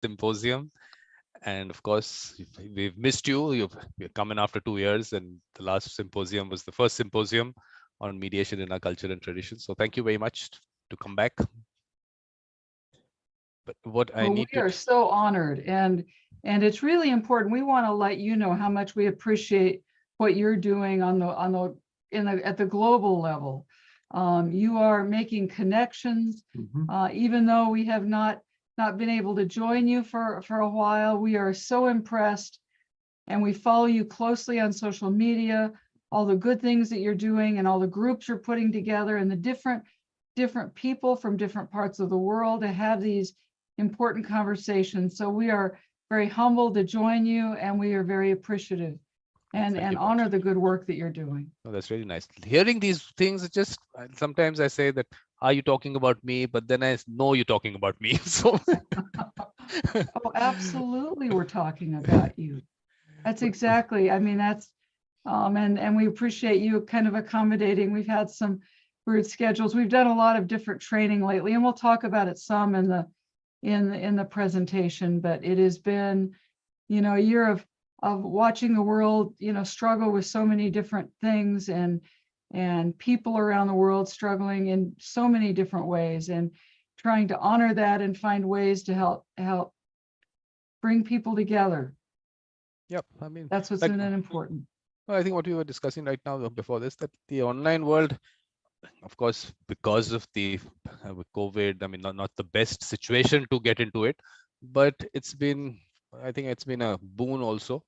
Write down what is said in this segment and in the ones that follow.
Symposium. And of course, we've missed you. You're coming after 2 years, and the last symposium was the first symposium on mediation in our culture and tradition. So thank you very much to come back. But what I Well, need we to are so honored, and it's really important. We want to let you know how much we appreciate what you're doing at the global level. You are making connections, even though we have not been able to join you for a while. We are so impressed, and we follow you closely on social media, all the good things that you're doing and all the groups you're putting together, and the different people from different parts of the world to have these important conversations. So we are very humbled to join you, and we are very appreciative and honor the good work that you're doing. Oh, that's really nice. Hearing these things, it just sometimes I say that, are you talking about me? But then I know you're talking about me. So Oh, absolutely, we're talking about you. That's exactly. I mean, that's and we appreciate you kind of accommodating. We've had some weird schedules. We've done a lot of different training lately, and we'll talk about it some in the presentation. But it has been, a year of watching the world, struggle with so many different things, and people around the world struggling in so many different ways, and trying to honor that and find ways to help bring people together. Yep, I mean, that's what's important. Well, I think what we were discussing right now before this, that the online world, of course, because of the COVID, I mean, not the best situation to get into it, but I think it's been a boon also.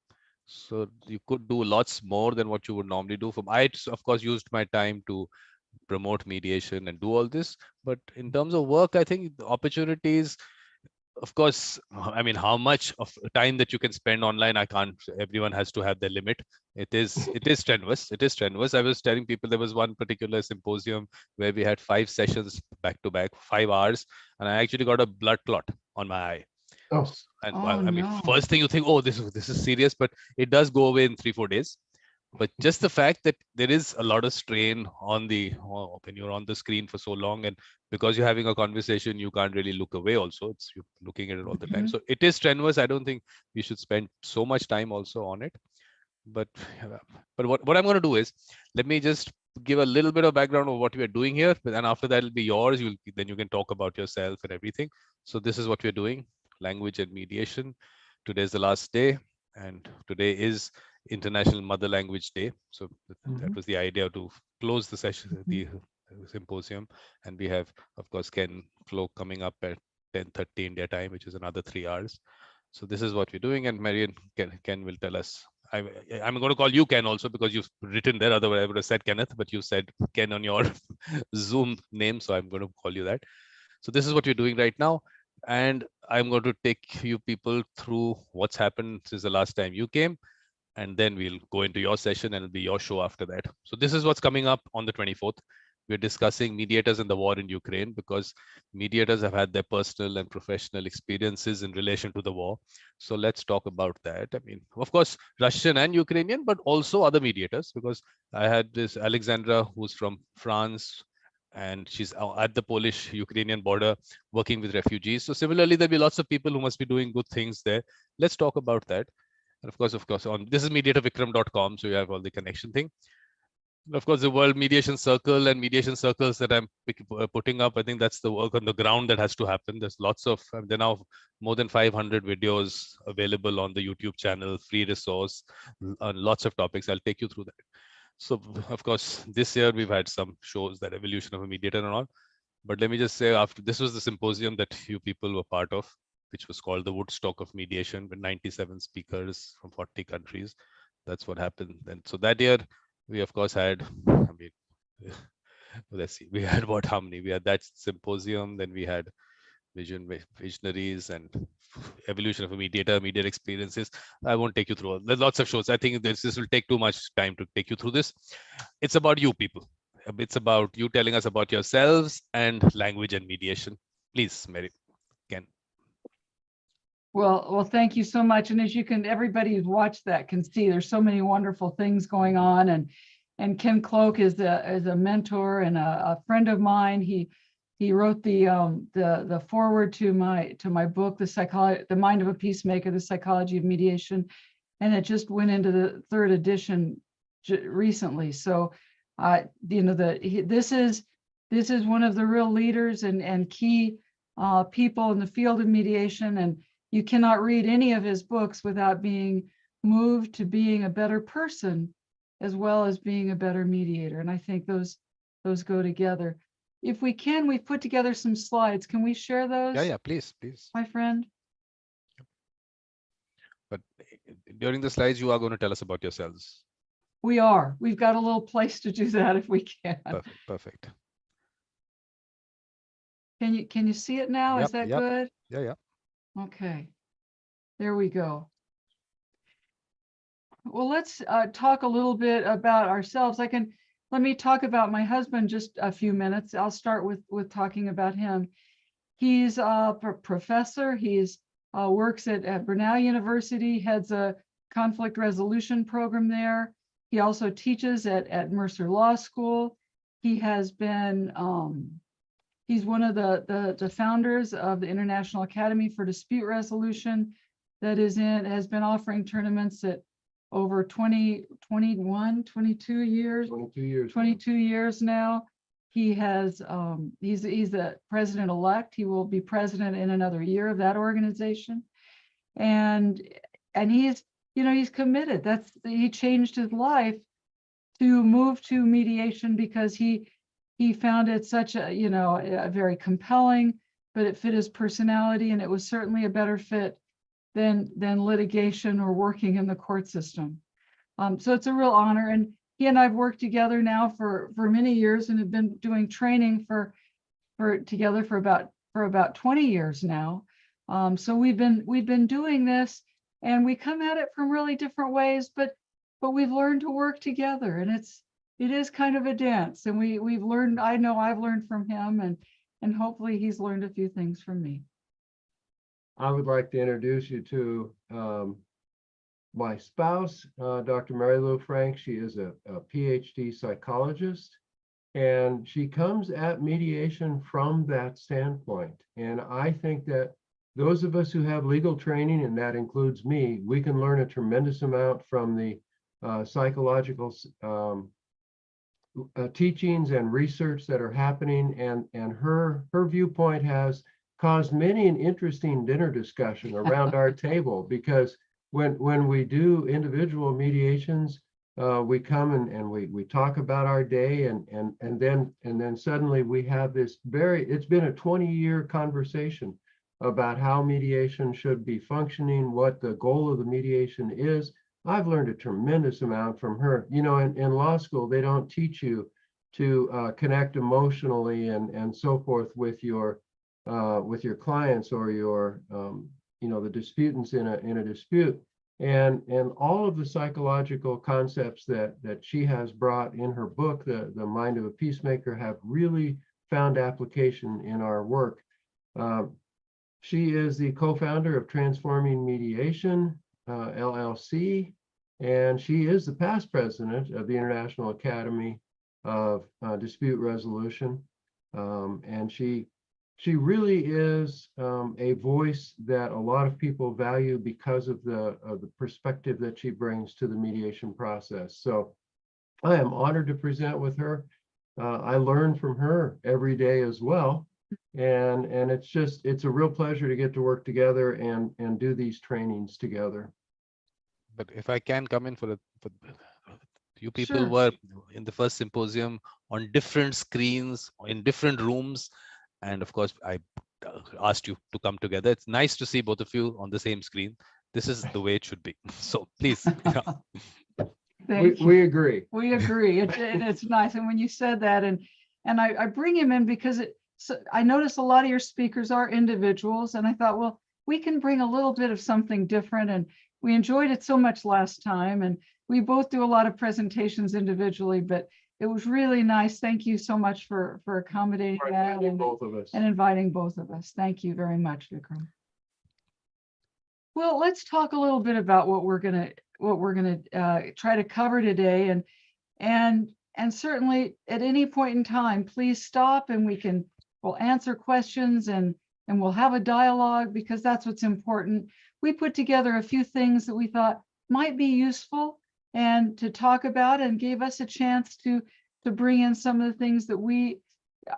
So you could do lots more than what you would normally do. I, of course, used my time to promote mediation and do all this. But in terms of work, I think the opportunities, of course, I mean, how much of time that you can spend online, I can't, everyone has to have their limit. It is strenuous. It is strenuous. I was telling people there was one particular symposium where we had 5 sessions back to back, 5 hours, and I actually got a blood clot on my eye. Oh. And Oh, I mean, no. first thing you think, oh, this is serious, but it does go away in 3-4 days. But just the fact that there is a lot of strain on when you're on the screen for so long, and because you're having a conversation, you can't really look away also. You're looking at it all the time. So it is strenuous. I don't think we should spend so much time also on it. But what I'm going to do is, let me just give a little bit of background of what we are doing here, and after that it'll be yours. Then you can talk about yourself and everything. So this is what we're doing: language and mediation. Today is the last day, and today is International Mother Language Day. So that was the idea, to close the session, the symposium. And we have, of course, Ken Cloke coming up at 10:30 India time, which is another 3 hours. So this is what we're doing, and Marian, Ken will tell us. I'm going to call you Ken also because you've written there. Otherwise, I would have said Kenneth, but you said Ken on your Zoom name, so I'm going to call you that. So this is what we're doing right now, and I'm going to take you people through what's happened since the last time you came, and then we'll go into your session and it'll be your show after that. So this is what's coming up on the 24th. We're discussing mediators and the war in Ukraine, because mediators have had their personal and professional experiences in relation to the war. So let's talk about that. I mean, of course, Russian and Ukrainian, but also other mediators, because I had this Alexandra who's from France, and she's at the Polish-Ukrainian border working with refugees. So similarly, there'll be lots of people who must be doing good things there. Let's talk about that. And of course, on this is mediatorvikram.com, so you have all the connection thing. Of course, the World Mediation Circle and mediation circles that I'm putting up, I think that's the work on the ground that has to happen. There's lots of, there are now more than 500 videos available on the YouTube channel, free resource, on lots of topics. I'll take you through that. So, of course, this year we've had some shows, that evolution of a mediator and all. But let me just say, after this was the symposium that you people were part of, which was called the Woodstock of Mediation, with 97 speakers from 40 countries. That's what happened. And so that year, we of course had, I mean, let's see, we had how many? We had that symposium, then we had visionaries and evolution of a mediator, mediator experiences. I won't take you through. There's lots of shows. I think this will take too much time to take you through this. It's about you people. It's about you telling us about yourselves and language and mediation. Please, Mary, Ken. Well, thank you so much. And as you can, everybody who's watched that can see, there's so many wonderful things going on. And Ken Cloke is a mentor and a friend of mine. He He wrote the foreword to my book, The Mind of a Peacemaker, The Psychology of Mediation, and it just went into the 3rd edition recently. So, this is one of the real leaders and key people in the field of mediation, and you cannot read any of his books without being moved to being a better person as well as being a better mediator. And I think those go together. If we can, we've put together some slides. Can we share those? Yeah, please. My friend. But during the slides, you are going to tell us about yourselves. We've got a little place to do that if we can. Perfect. Can you see it now? Yep, Is that yep. good? Yeah. Okay. There we go. Well, let's talk a little bit about ourselves. Let me talk about my husband just a few minutes. I'll start with talking about him. He's a professor. He's works at Brunel University, heads a conflict resolution program there. He also teaches at Mercer Law School. He has been, he's one of the founders of the International Academy for Dispute Resolution that has been offering tournaments at over 22 years. 22 years now. He has, he's the president-elect. He will be president in another year of that organization. And he's, he's committed. He changed his life to move to mediation because he found it such a very compelling, but it fit his personality, and it was certainly a better fit than litigation or working in the court system. So it's a real honor. And he and I've worked together now for many years and have been doing training together for about 20 years now. So we've been doing this, and we come at it from really different ways, but we've learned to work together, and it is kind of a dance. And we've learned, I know I've learned from him, and hopefully he's learned a few things from me. I would like to introduce you to my spouse, Dr. Mary Lou Frank. She is a PhD psychologist, and she comes at mediation from that standpoint. And I think that those of us who have legal training, and that includes me, we can learn a tremendous amount from the psychological teachings and research that are happening. And her viewpoint has caused many an interesting dinner discussion around our table, because when we do individual mediations, we come and we talk about our day, and then suddenly we have this it's been a 20-year conversation about how mediation should be functioning, what the goal of the mediation is. I've learned a tremendous amount from her. In law school, they don't teach you to connect emotionally and so forth with your clients or your the disputants in a dispute, and all of the psychological concepts that she has brought in her book, the Mind of a Peacemaker, have really found application in our work. She is the co-founder of Transforming Mediation LLC, and she is the past president of the International Academy of Dispute Resolution, and she really is a voice that a lot of people value because of the perspective that she brings to the mediation process. So I am honored to present with her. I learn from her every day as well. And it's a real pleasure to get to work together and do these trainings together. But if I can come in for you people Sure. were in the first symposium on different screens in different rooms. And of course, I asked you to come together. It's nice to see both of you on the same screen. This is the way it should be. So please. We agree. We agree. It's nice. And when you said that, and I bring him in because I notice a lot of your speakers are individuals, and I thought, well, we can bring a little bit of something different. And we enjoyed it so much last time. And we both do a lot of presentations individually, but it was really nice. Thank you so much for accommodating that and inviting both of us. Thank you very much, Vikram. Well, let's talk a little bit about what we're gonna try to cover today, and certainly at any point in time, please stop and we can we'll answer questions and we'll have a dialogue, because that's what's important. We put together a few things that we thought might be useful and to talk about, and gave us a chance to bring in some of the things that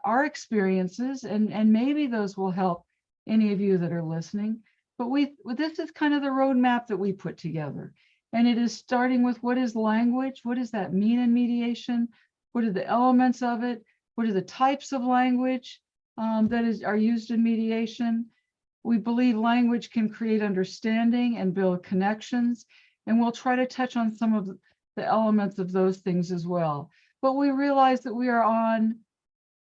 our experiences, and maybe those will help any of you that are listening. But this is kind of the roadmap that we put together. And it is starting with, what is language? What does that mean in mediation? What are the elements of it? What are the types of language that are used in mediation? We believe language can create understanding and build connections. And we'll try to touch on some of the elements of those things as well. But we realize that we are on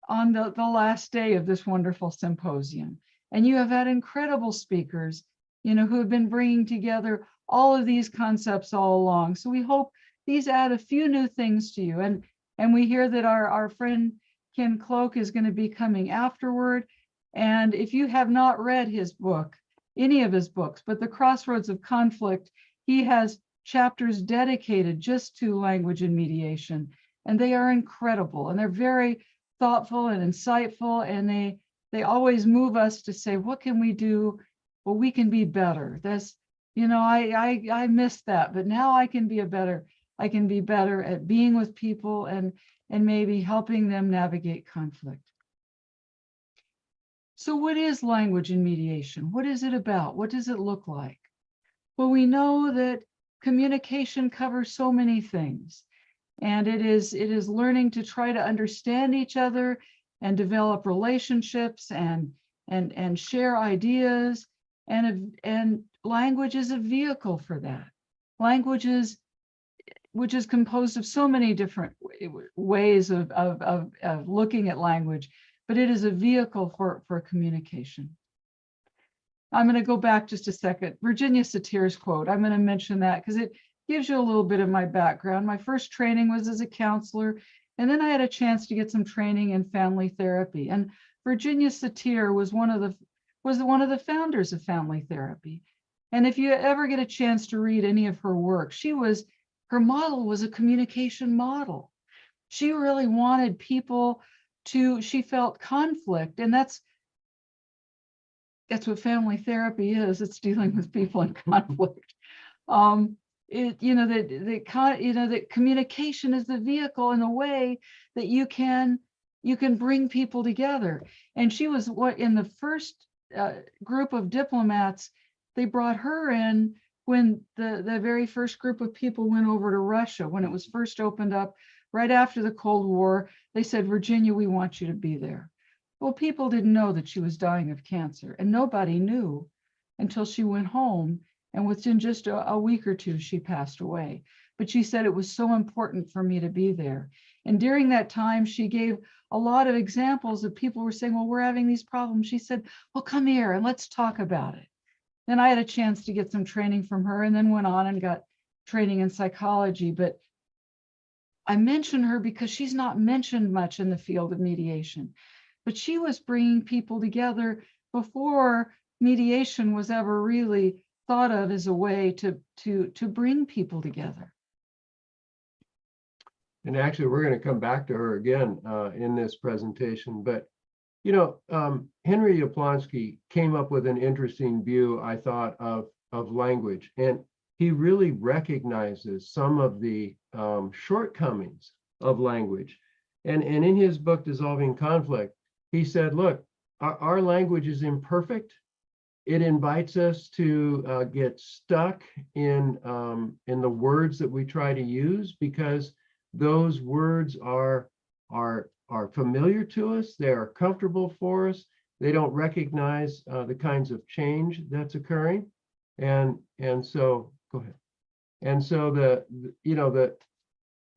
the last day of this wonderful symposium. And you have had incredible speakers, who have been bringing together all of these concepts all along. So we hope these add a few new things to you. And we hear that our friend Ken Cloke is going to be coming afterward. And if you have not read his book, any of his books, but The Crossroads of Conflict, he has chapters dedicated just to language and mediation. And they are incredible. And they're very thoughtful and insightful. And they always move us to say, what can we do? Well, we can be better. That's, I missed that, but now I can be better at being with people and maybe helping them navigate conflict. So what is language in mediation? What is it about? What does it look like? Well, we know that communication covers so many things, and it is learning to try to understand each other and develop relationships and share ideas, and language is a vehicle for that. Language which is composed of so many different ways of looking at language, but it is a vehicle for communication. I'm going to go back just a second. Virginia Satir's quote, I'm going to mention that because it gives you a little bit of my background. My first training was as a counselor, and then I had a chance to get some training in family therapy. And Virginia Satir was one of the founders of family therapy. And if you ever get a chance to read any of her work, her model was a communication model. She really wanted people she felt conflict, and that's what family therapy is. It's dealing with people in conflict. That communication is the vehicle in a way that you can bring people together. And she was in the first group of diplomats. They brought her in when the very first group of people went over to Russia, when it was first opened up right after the Cold War. They said, Virginia, we want you to be there. Well, people didn't know that she was dying of cancer, and nobody knew until she went home. And within just a week or two, she passed away. But she said, it was so important for me to be there. And during that time, she gave a lot of examples of people were saying, well, we're having these problems. She said, well, come here and let's talk about it. Then I had a chance to get some training from her, and then went on and got training in psychology. But I mention her because she's not mentioned much in the field of mediation. But she was bringing people together before mediation was ever really thought of as a way to bring people together. And actually, we're going to come back to her again in this presentation. But, Henry Jablonski came up with an interesting view, I thought, of language. And he really recognizes some of the shortcomings of language. And in his book, Dissolving Conflict, he said, look, our language is imperfect. It invites us to get stuck in the words that we try to use, because those words are familiar to us. They are comfortable for us. They don't recognize the kinds of change that's occurring, and so go ahead. And so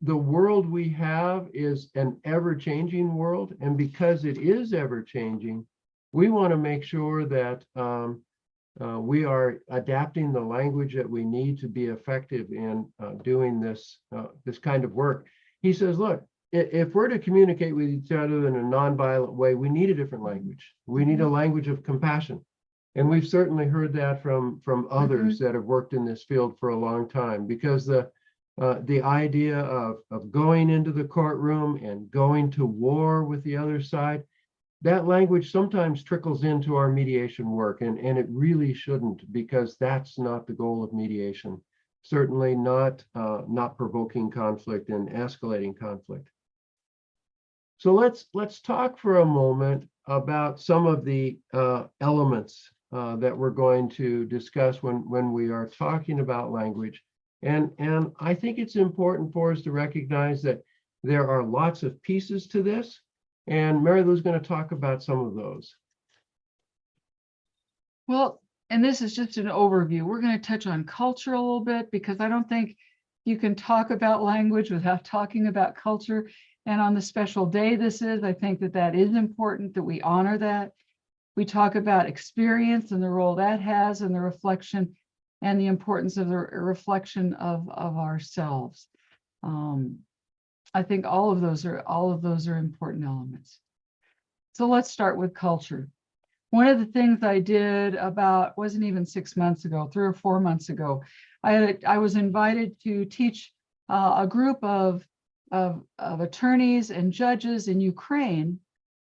the world we have is an ever-changing world, and because it is ever-changing, we want to make sure that we are adapting the language that we need to be effective in doing this kind of work. He says, look, if we're to communicate with each other in a nonviolent way, we need a different language. We need a language of compassion. And we've certainly heard that from others that have worked in this field for a long time, because the idea of going into the courtroom and going to war with the other side, that language sometimes trickles into our mediation work, and it really shouldn't, because that's not the goal of mediation. Certainly not provoking conflict and escalating conflict. So let's talk for a moment about some of the elements that we're going to discuss when we are talking about language. And I think it's important for us to recognize that there are lots of pieces to this. And Mary Lou's going to talk about some of those. Well, and this is just an overview. We're going to touch on culture a little bit, because I don't think you can talk about language without talking about culture. And on the special day this is, I think that is important, that we honor that. We talk about experience and the role that has, and the reflection and the importance of the reflection of ourselves. I think all of those are important elements. So let's start with culture. One of the things I did wasn't even 6 months ago, 3 or 4 months ago, I was invited to teach a group of attorneys and judges in Ukraine,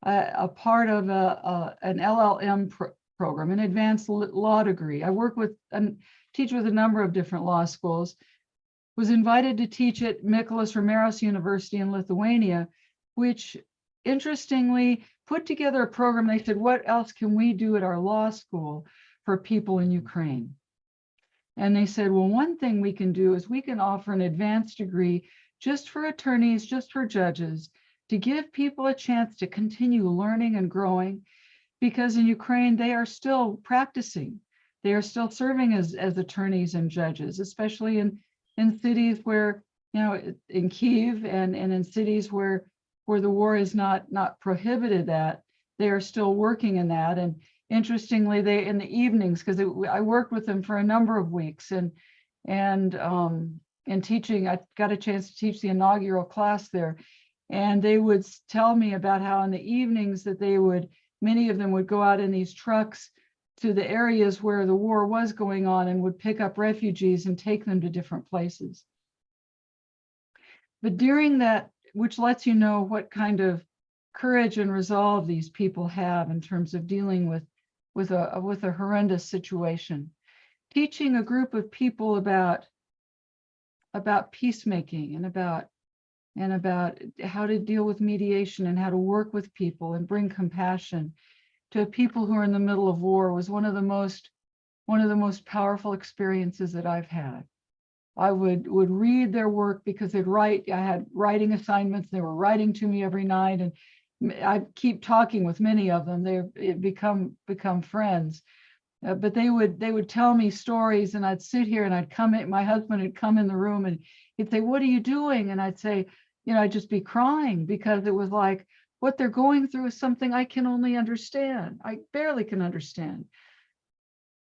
a part of an LLM program, an advanced law degree. I work with and teach with a number of different law schools. Was invited to teach at Mykolas Romeros University in Lithuania, which interestingly put together a program. They said, what else can we do at our law school for people in Ukraine? And they said, well, one thing we can do is we can offer an advanced degree just for attorneys, just for judges, to give people a chance to continue learning and growing, because in Ukraine, they are still practicing. They are still serving as attorneys and judges, especially in cities where, in Kyiv and in cities where the war is not prohibited, that they are still working in that. And interestingly, they in the evenings, because I worked with them for a number of weeks, and in teaching, I got a chance to teach the inaugural class there, and they would tell me about how in the evenings that many of them would go out in these trucks to the areas where the war was going on and would pick up refugees and take them to different places. But during that, which lets you know what kind of courage and resolve these people have in terms of dealing with a horrendous situation, teaching a group of people about peacemaking and about how to deal with mediation and how to work with people and bring compassion to people who are in the middle of war was one of the most powerful experiences that I've had. I would read their work because I had writing assignments. They were writing to me every night, and I keep talking with many of them. They've become friends. But they would tell me stories, and I'd sit here and I'd come in. My husband would come in the room and he'd say, "What are you doing?" And I'd say, I'd just be crying, because it was like, what they're going through is something I can only understand. I barely can understand,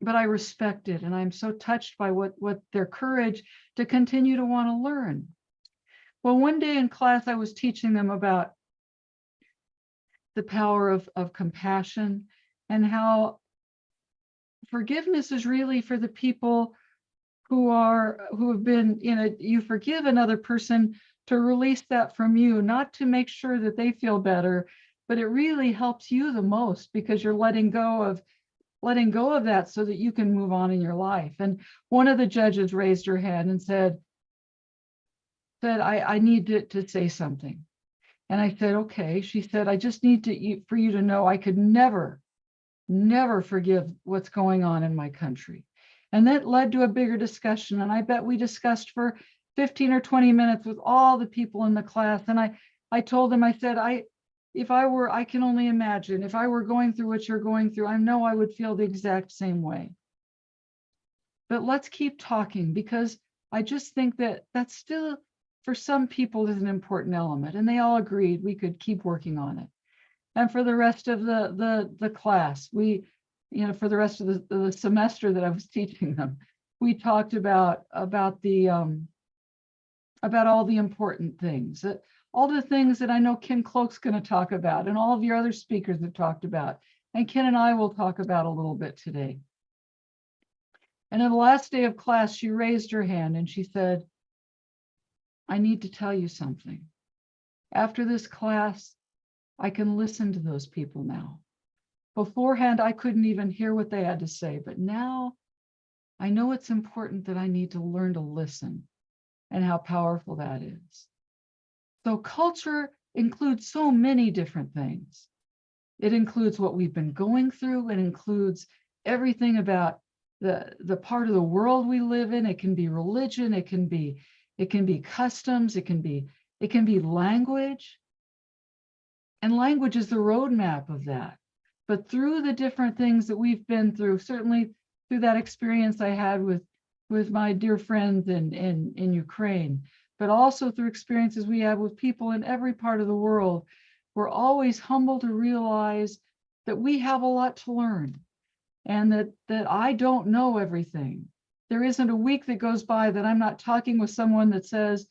but I respect it. And I'm so touched by what their courage to continue to want to learn. Well, one day in class, I was teaching them about the power of compassion, and how forgiveness is really for the people who have been, you forgive another person to release that from you, not to make sure that they feel better, but it really helps you the most, because you're letting go of that so that you can move on in your life. And one of the judges raised her hand and said, I need to say something. And I said, okay. She said, I just need for you to know I could never forgive what's going on in my country. And that led to a bigger discussion. And I bet we discussed for 15 or 20 minutes with all the people in the class. And I told them, I said, I can only imagine if I were going through what you're going through, I know I would feel the exact same way. But let's keep talking, because I just think that that's still, for some people, is an important element. And they all agreed we could keep working on it. And for the rest of the class, for the rest of the semester that I was teaching them, we talked about all the important things, all the things that I know Ken Cloke's going to talk about, and all of your other speakers have talked about, and Ken and I will talk about a little bit today. And on the last day of class, she raised her hand and she said, I need to tell you something. After this class, I can listen to those people now. Beforehand, I couldn't even hear what they had to say, but now I know it's important that I need to learn to listen and how powerful that is. So culture includes so many different things. It includes what we've been going through. It includes everything about the part of the world we live in. It can be religion. It can be customs. It can be language. And language is the roadmap of that. But through the different things that we've been through, certainly through that experience I had with my dear friends in Ukraine, but also through experiences we have with people in every part of the world, we're always humbled to realize that we have a lot to learn, and that I don't know everything. There isn't a week that goes by that I'm not talking with someone that says,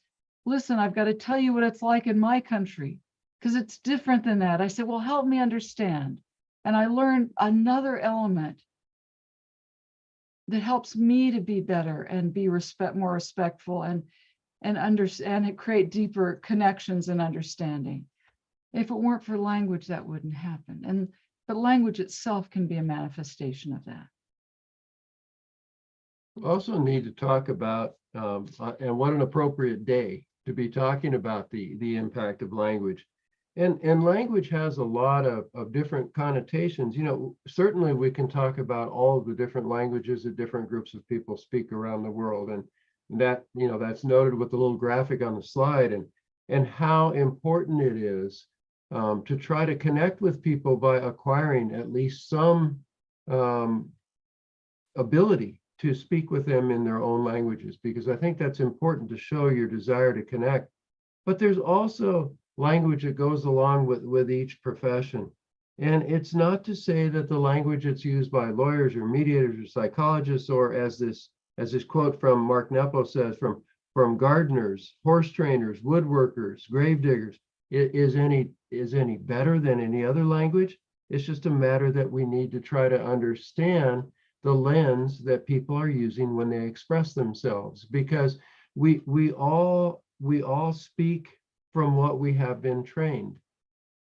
listen, I've got to tell you what it's like in my country, because it's different than that. I said, well, help me understand. And I learned another element that helps me to be better and be more respectful and understand and create deeper connections and understanding. If it weren't for language, that wouldn't happen. But language itself can be a manifestation of that. We also need to talk about, and what an appropriate day to be talking about the impact of language. And language has a lot of different connotations. You know, certainly we can talk about all of the different languages that different groups of people speak around the world. And that, you know, that's noted with the little graphic on the slide, and how important it is to try to connect with people by acquiring at least some ability to speak with them in their own languages, because I think that's important to show your desire to connect. But there's also language that goes along with each profession. And it's not to say that the language that's used by lawyers or mediators or psychologists, or as this quote from Mark Nepo says, from gardeners, horse trainers, woodworkers, grave diggers, is any better than any other language. It's just a matter that we need to try to understand the lens that people are using when they express themselves, because we all speak from what we have been trained.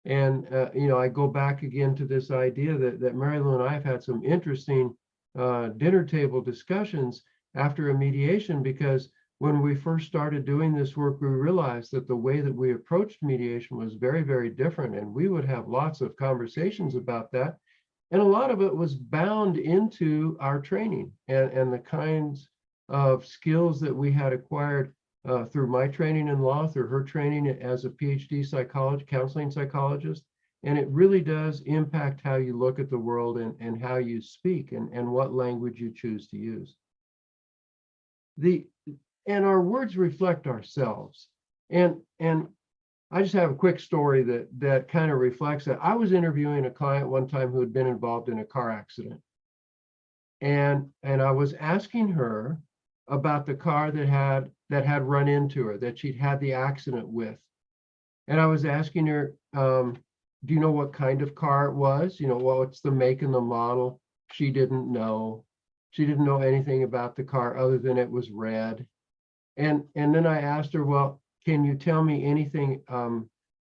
And you know, I go back again to this idea that Mary Lou and I have had some interesting dinner table discussions after a mediation, because when we first started doing this work, we realized that the way that we approached mediation was very, very different, and we would have lots of conversations about that. And a lot of it was bound into our training and the kinds of skills that we had acquired through my training in law, through her training as a PhD counseling psychologist. And it really does impact how you look at the world and how you speak and what language you choose to use. And our words reflect ourselves. And I just have a quick story that kind of reflects that. I was interviewing a client one time who had been involved in a car accident. And I was asking her about the car that had run into her, that she'd had the accident with. And I was asking her, do you know what kind of car it was? You know, what's the make and the model? She didn't know. She didn't know anything about the car other than it was red. And then I asked her, well, can you tell me anything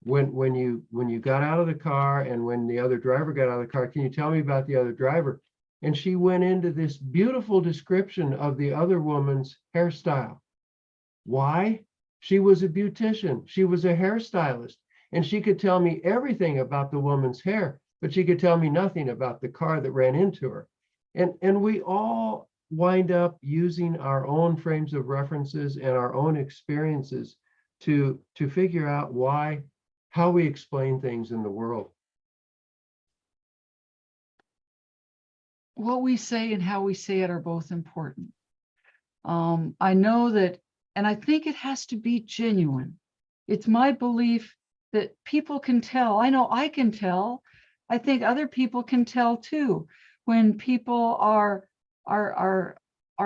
when you got out of the car and when the other driver got out of the car, can you tell me about the other driver? And she went into this beautiful description of the other woman's hairstyle. Why? She was a beautician. She was a hairstylist, and she could tell me everything about the woman's hair, but she could tell me nothing about the car that ran into her. And we all wind up using our own frames of references and our own experiences to figure out how we explain things in the world. What we say and how we say it are both important. I know that, and I think it has to be genuine. It's my belief that people can tell. I know I can tell. I think other people can tell too when people are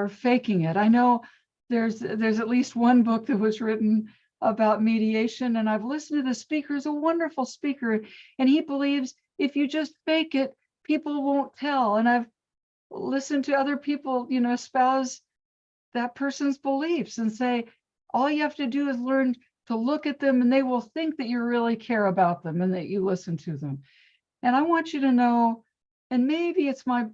faking it. I know there's at least one book that was written about mediation, and I've listened to the speaker. He's a wonderful speaker, and he believes if you just fake it, people won't tell. And I've listened to other people, espouse that person's beliefs and say, all you have to do is learn look at them, and they will think that you really care about them and that you listen to them. And I want you to know, and maybe it's my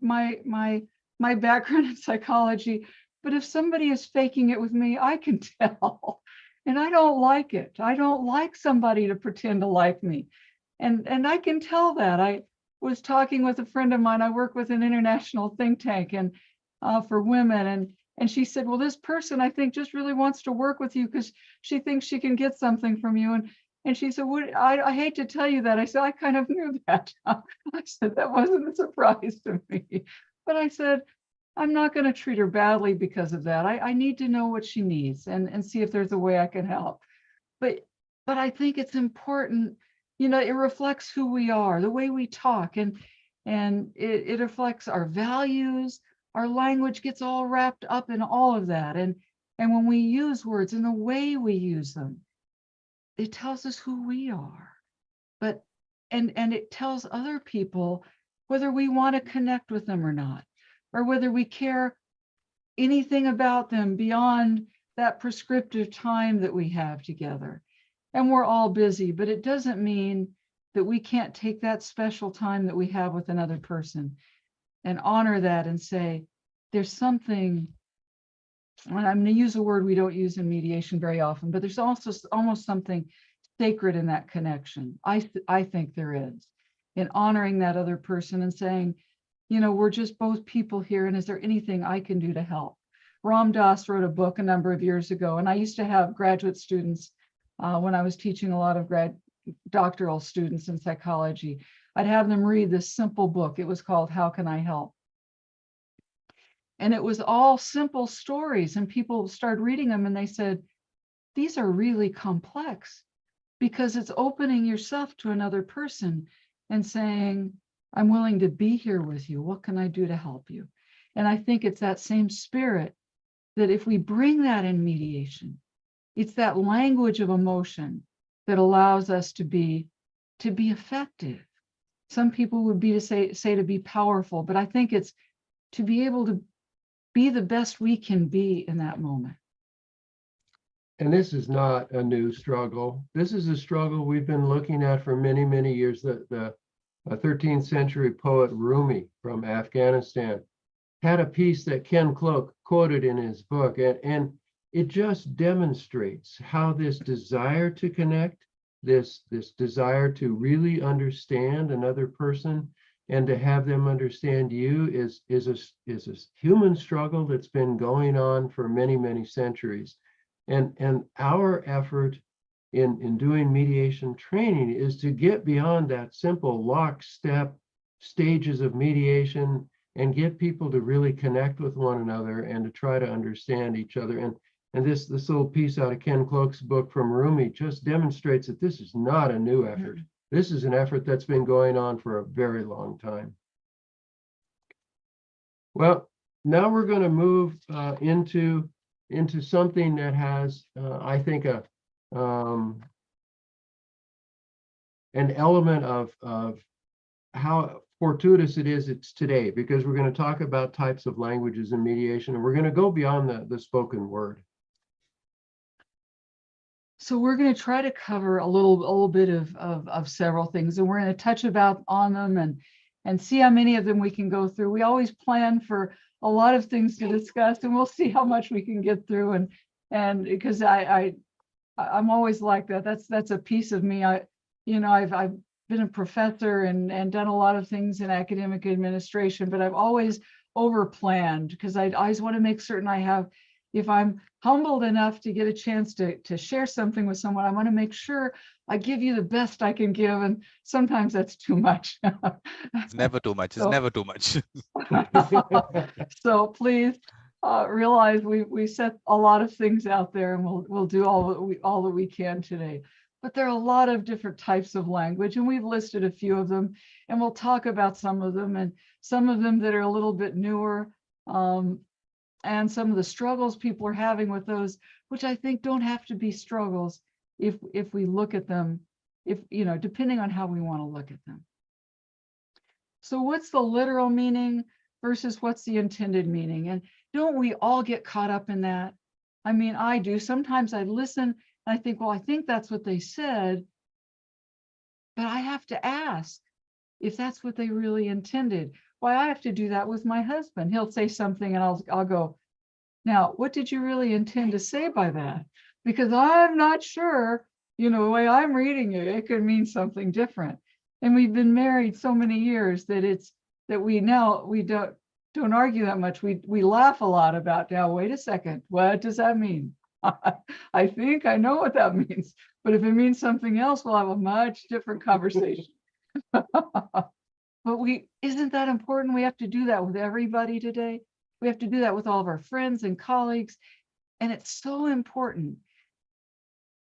background in psychology, but if somebody is faking it with me, I can tell. And I don't like it. I don't like somebody to pretend to like me. And I can tell that. I was talking with a friend of mine. I work with an international think tank and for women. And she said, well, this person, I think, just really wants to work with you because she thinks she can get something from you. And she said, I hate to tell you that. I said, I kind of knew that. I said, that wasn't a surprise to me. But I said, I'm not going to treat her badly because of that. I need to know what she needs and see if there's a way I can help. But I think it's important, it reflects who we are, the way we talk, and it reflects our values. Our language gets all wrapped up in all of that. And when we use words and the way we use them, it tells us who we are. But and it tells other people whether we want to connect with them or not, or whether we care anything about them beyond that prescriptive time that we have together. And we're all busy, but it doesn't mean that we can't take that special time that we have with another person and honor that and say, there's something, and I'm going to use a word we don't use in mediation very often, but there's also almost something sacred in that connection. I think there is, in honoring that other person and saying, we're just both people here, and is there anything I can do to help? Ram Dass wrote a book a number of years ago, and I used to have graduate students when I was teaching a lot of doctoral students in psychology. I'd have them read this simple book. It was called How Can I Help? And it was all simple stories, and people started reading them and they said, these are really complex, because it's opening yourself to another person and saying, I'm willing to be here with you. What can I do to help you? And I think it's that same spirit that if we bring that in mediation, it's that language of emotion that allows us to be effective. Some people would be to say to be powerful, but I think it's to be able to be the best we can be in that moment. And this is not a new struggle. This is a struggle we've been looking at for many, many years. The 13th century poet Rumi from Afghanistan had a piece that Ken Cloke quoted in his book, and it just demonstrates how this desire to connect, this desire to really understand another person and to have them understand you is a human struggle that's been going on for many, many centuries. And our effort in doing mediation training is to get beyond that simple lockstep stages of mediation and get people to really connect with one another and to try to understand each other. And this little piece out of Ken Cloke's book from Rumi just demonstrates that this is not a new effort. This is an effort that's been going on for a very long time. Well, now we're going to move into something that has, I think, an element of how fortuitous it's today, because we're going to talk about types of languages in mediation, and we're going to go beyond the spoken word. So we're going to try to cover a little bit of several things, and we're going to touch on them and see how many of them we can go through. We always plan for a lot of things to discuss, and we'll see how much we can get through. And because I'm always like that. That's a piece of me. I've been a professor and done a lot of things in academic administration, but I've always over-planned because I always want to make certain I have. If I'm humbled enough to get a chance to share something with someone, I want to make sure I give you the best I can give. And sometimes that's too much. It's never too much. It's never too much. So please realize we set a lot of things out there, and we'll do all that we can today. But there are a lot of different types of language, and we've listed a few of them, and we'll talk about some of them, and some of them that are a little bit newer. And some of the struggles people are having with those, which I think don't have to be struggles if we look at them, depending on how we want to look at them. So what's the literal meaning versus what's the intended meaning? And don't we all get caught up in that? I mean, I do. Sometimes I listen I think, well, I think that's what they said, but I have to ask if that's what they really intended. Why, I have to do that with my husband. He'll say something and I'll go, now, what did you really intend to say by that? Because I'm not sure, the way I'm reading it, it could mean something different. And we've been married so many years that we don't argue that much. We laugh a lot about, now, wait a second, what does that mean? I think I know what that means, but if it means something else, we'll have a much different conversation. But isn't that important? We have to do that with everybody today. We have to do that with all of our friends and colleagues. And it's so important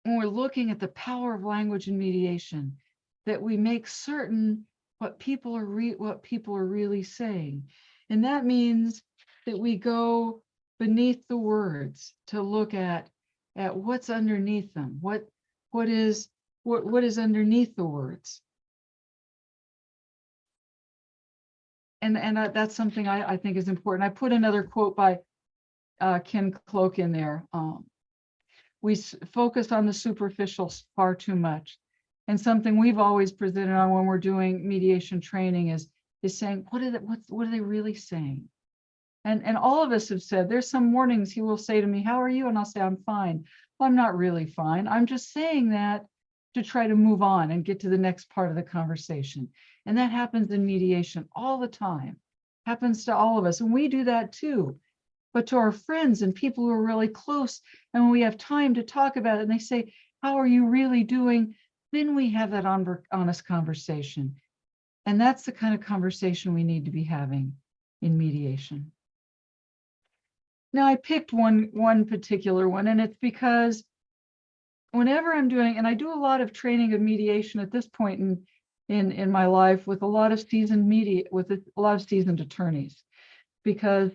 when we're looking at the power of language and mediation that we make certain what people are really saying. And that means that we go beneath the words to look at what's underneath them. What is underneath the words. And that's something I think is important. I put another quote by Kenneth Cloke in there. We focus on the superficial far too much. And something we've always presented on when we're doing mediation training is saying, what are they really saying? And all of us have said, there's some mornings he will say to me, how are you? And I'll say, I'm fine. Well, I'm not really fine. I'm just saying that to try to move on and get to the next part of the conversation. And that happens in mediation all the time, happens to all of us. And we do that too, but to our friends and people who are really close. And when we have time to talk about it and they say, how are you really doing? Then we have that honest conversation. And that's the kind of conversation we need to be having in mediation. Now I picked one particular one, and it's because whenever I'm doing, and I do a lot of training of mediation at this point in my life with a lot of seasoned attorneys, because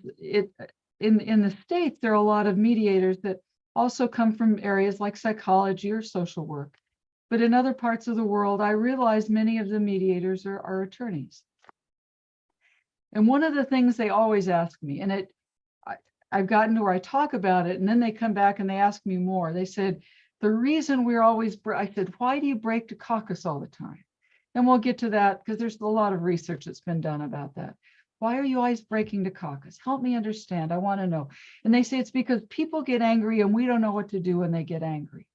in the States, there are a lot of mediators that also come from areas like psychology or social work. But in other parts of the world, I realize many of the mediators are attorneys. And one of the things they always ask me, and I've gotten to where I talk about it, and then they come back and they ask me more. They said, the reason we're always, I said, why do you break to caucus all the time? And we'll get to that because there's a lot of research that's been done about that. Why are you always breaking to caucus? Help me understand. I want to know. And they say it's because people get angry and we don't know what to do when they get angry.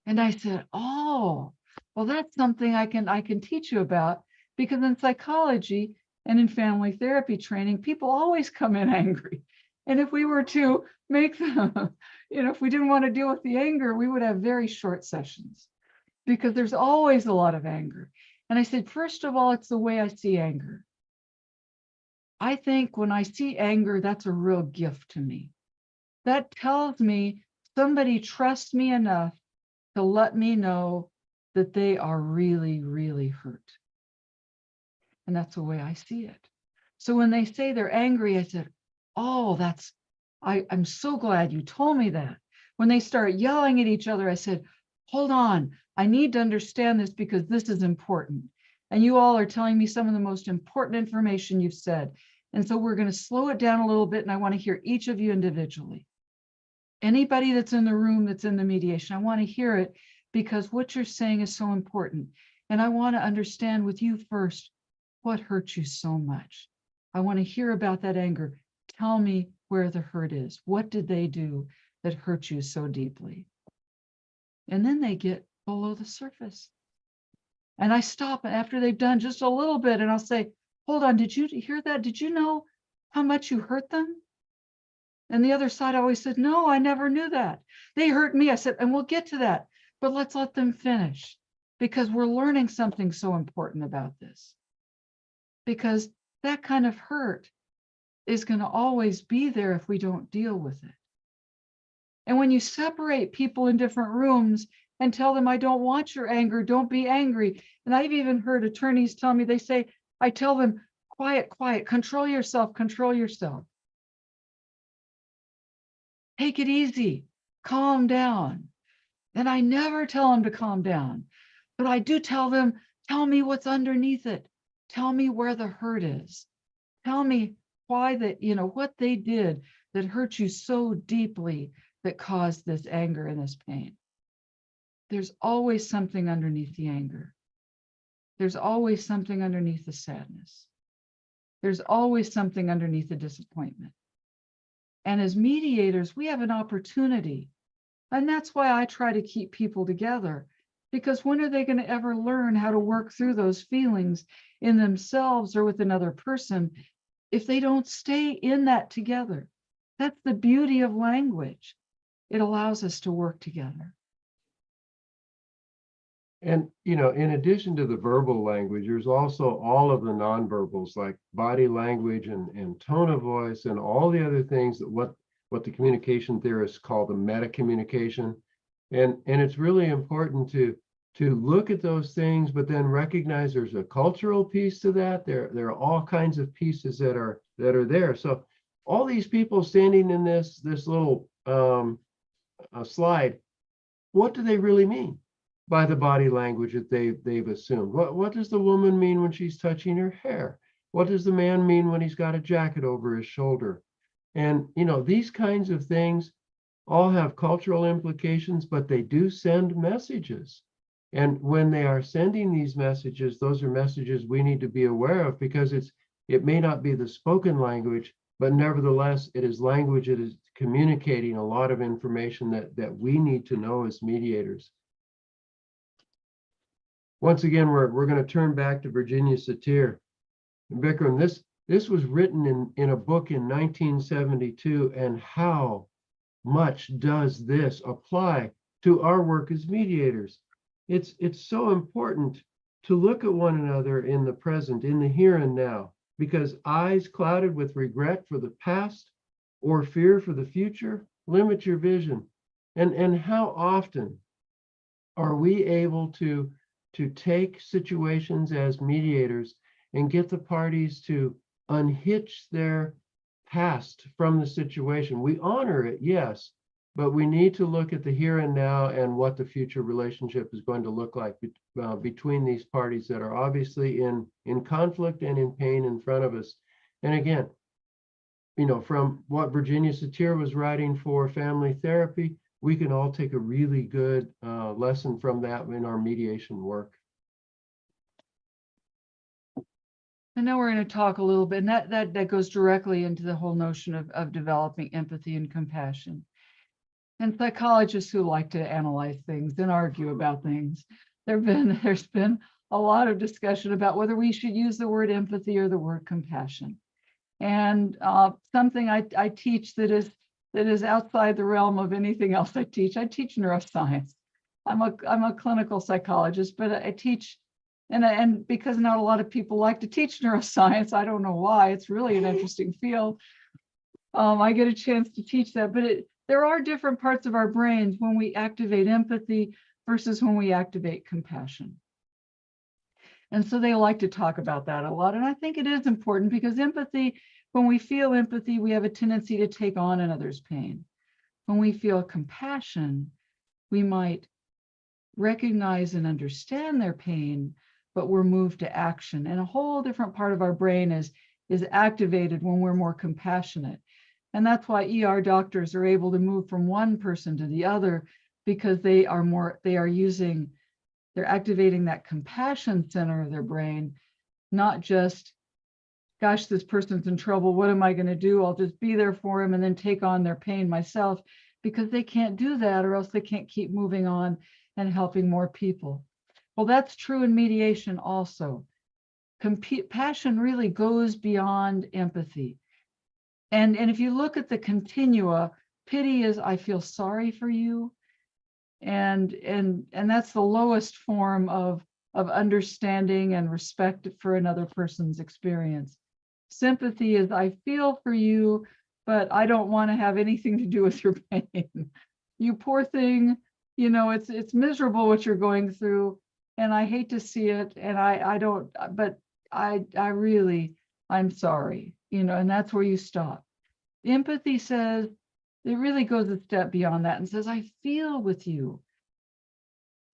And I said, oh, well, that's something I can teach you about, because in psychology and in family therapy training, people always come in angry. And if we were to make them, if we didn't want to deal with the anger, we would have very short sessions because there's always a lot of anger. And I said, first of all, it's the way I see anger. I think when I see anger, that's a real gift to me. That tells me somebody trusts me enough to let me know that they are really, really hurt. And that's the way I see it. So when they say they're angry, I said, oh, I'm so glad you told me that. When they start yelling at each other, I said, hold on, I need to understand this because this is important. And you all are telling me some of the most important information you've said. And so we're going to slow it down a little bit, and I want to hear each of you individually. Anybody that's in the room that's in the mediation, I want to hear it because what you're saying is so important. And I want to understand with you first, what hurt you so much? I want to hear about that anger. Tell me where the hurt is. What did they do that hurt you so deeply? And then they get below the surface. And I stop after they've done just a little bit and I'll say, hold on, did you hear that? Did you know how much you hurt them? And the other side always said, no, I never knew that. They hurt me. I said, and we'll get to that, but let's let them finish because we're learning something so important about this. Because that kind of hurt is going to always be there if we don't deal with it. And when you separate people in different rooms and tell them, I don't want your anger, don't be angry. And I've even heard attorneys tell me, they say, I tell them, quiet, quiet, control yourself, control yourself. Take it easy, calm down. And I never tell them to calm down, but I do tell them, tell me what's underneath it. Tell me where the hurt is. Tell me why that, what they did that hurt you so deeply that caused this anger and this pain. There's always something underneath the anger. There's always something underneath the sadness. There's always something underneath the disappointment. And as mediators, we have an opportunity. And that's why I try to keep people together, because when are they going to ever learn how to work through those feelings in themselves or with another person if they don't stay in that together? That's the beauty of language. It allows us to work together. And, you know, in addition to the verbal language, there's also all of the nonverbals like body language and tone of voice and all the other things that what the communication theorists call the meta communication. And it's really important to look at those things, but then recognize there's a cultural piece to that. There are all kinds of pieces that are there. So all these people standing in this little slide, what do they really mean by the body language that they've assumed? What does the woman mean when she's touching her hair? What does the man mean when he's got a jacket over his shoulder? And, you know, these kinds of things all have cultural implications, but they do send messages. And when they are sending these messages, those are messages we need to be aware of, because it may not be the spoken language, but nevertheless, it is language that is communicating a lot of information that we need to know as mediators. Once again, we're going to turn back to Virginia Satir. And Vikram, this was written in a book in 1972, and how much does this apply to our work as mediators? It's so important to look at one another in the present, in the here and now, because eyes clouded with regret for the past or fear for the future limit your vision. And how often are we able to take situations as mediators and get the parties to unhitch their past from the situation? We honor it, yes, but we need to look at the here and now and what the future relationship is going to look like between these parties that are obviously in conflict and in pain in front of us. And again, you know, from what Virginia Satir was writing for family therapy, we can all take a really good lesson from that in our mediation work. And now we're going to talk a little bit, and that goes directly into the whole notion of developing empathy and compassion. And psychologists who like to analyze things and argue about things, there's been a lot of discussion about whether we should use the word empathy or the word compassion. And something I teach that is outside the realm of anything else I teach. I teach neuroscience. I'm a clinical psychologist, but I teach, and because not a lot of people like to teach neuroscience, I don't know why. It's really an interesting field. I get a chance to teach that, but there are different parts of our brains when we activate empathy versus when we activate compassion. And so they like to talk about that a lot. And I think it is important, because empathy, when we feel empathy, we have a tendency to take on another's pain. When we feel compassion, we might recognize and understand their pain, but we're moved to action. And a whole different part of our brain is activated when we're more compassionate. And that's why ER doctors are able to move from one person to the other, because they're activating that compassion center of their brain, not just, gosh, this person's in trouble, what am I going to do? I'll just be there for him and then take on their pain myself, because they can't do that, or else they can't keep moving on and helping more people. Well, that's true in mediation also. Compassion really goes beyond empathy. And if you look at the continua, pity is, I feel sorry for you. And that's the lowest form of understanding and respect for another person's experience. Sympathy is, I feel for you, but I don't want to have anything to do with your pain. You poor thing, you know, it's miserable what you're going through, and I hate to see it, and I'm sorry, you know, and that's where you stop. Empathy says, it really goes a step beyond that and says, I feel with you.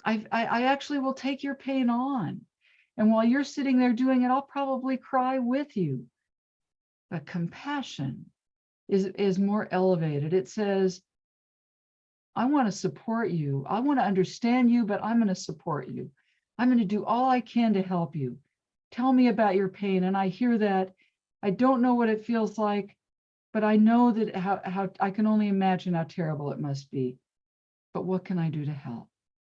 I actually will take your pain on. And while you're sitting there doing it, I'll probably cry with you. But compassion is more elevated. It says, I want to support you. I want to understand you, but I'm going to support you. I'm going to do all I can to help you. Tell me about your pain. And I hear that. I don't know what it feels like, but I know that how I can only imagine how terrible it must be. But what can I do to help?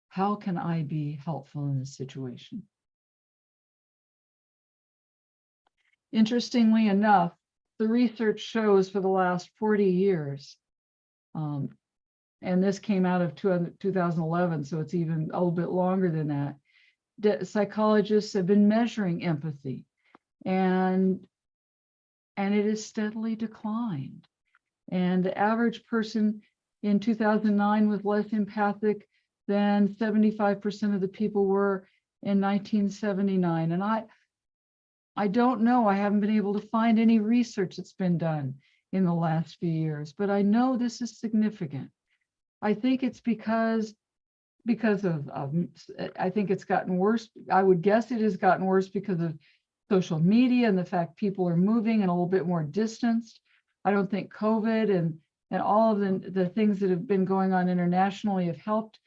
How can I be helpful in this situation? Interestingly enough, the research shows for the last 40 years, and this came out of 2011, so it's even a little bit longer than that, psychologists have been measuring empathy, and it has steadily declined. And the average person in 2009 was less empathic than 75% of the people were in 1979. And I don't know, I haven't been able to find any research that's been done in the last few years, but I know this is significant. I think it's because of I think it's gotten worse. I would guess it has gotten worse because of social media and the fact people are moving and a little bit more distanced. I don't think COVID and all of the things that have been going on internationally have helped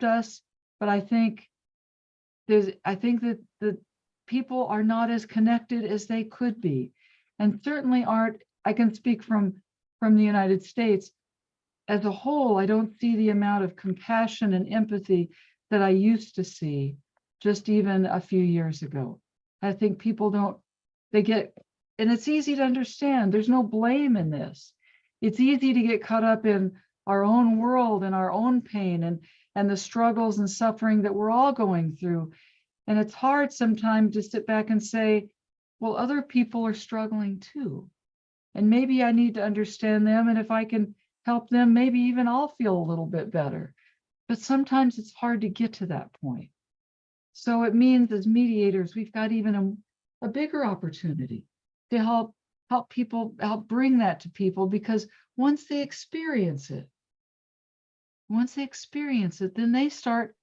us. But I think that the people are not as connected as they could be, and certainly aren't. I can speak from the United States as a whole. I don't see the amount of compassion and empathy that I used to see just even a few years ago. I think people don't, and it's easy to understand. There's no blame in this. It's easy to get caught up in our own world and our own pain and the struggles and suffering that we're all going through. And it's hard sometimes to sit back and say, well, other people are struggling too. And maybe I need to understand them. And if I can help them, maybe even I'll feel a little bit better. But sometimes it's hard to get to that point. So it means as mediators, we've got even a bigger opportunity to help people, help bring that to people, because once they experience it, then they start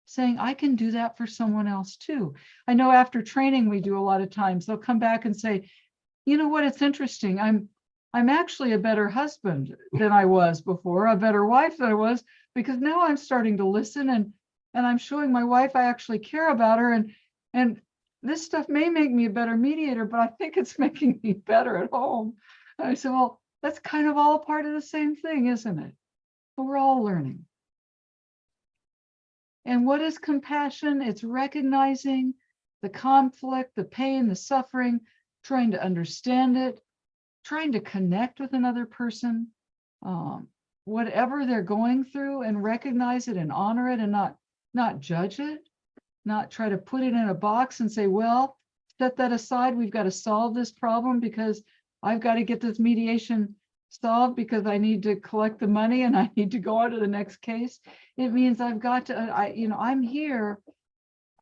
saying, I can do that for someone else too. I know after training, we do a lot of times, they'll come back and say, you know what, it's interesting. I'm actually a better husband than I was before, a better wife than I was, because now I'm starting to listen and I'm showing my wife I actually care about her. And this stuff may make me a better mediator, but I think it's making me better at home. And I said, well, that's kind of all a part of the same thing, isn't it? But we're all learning. And what is compassion? It's recognizing the conflict, the pain, the suffering, trying to understand it, trying to connect with another person, whatever they're going through, and recognize it and honor it, and not judge it, not try to put it in a box and say, well, set that aside. We've got to solve this problem because I've got to get this mediation solved because I need to collect the money and I need to go on to the next case. It means I've got to, I'm here.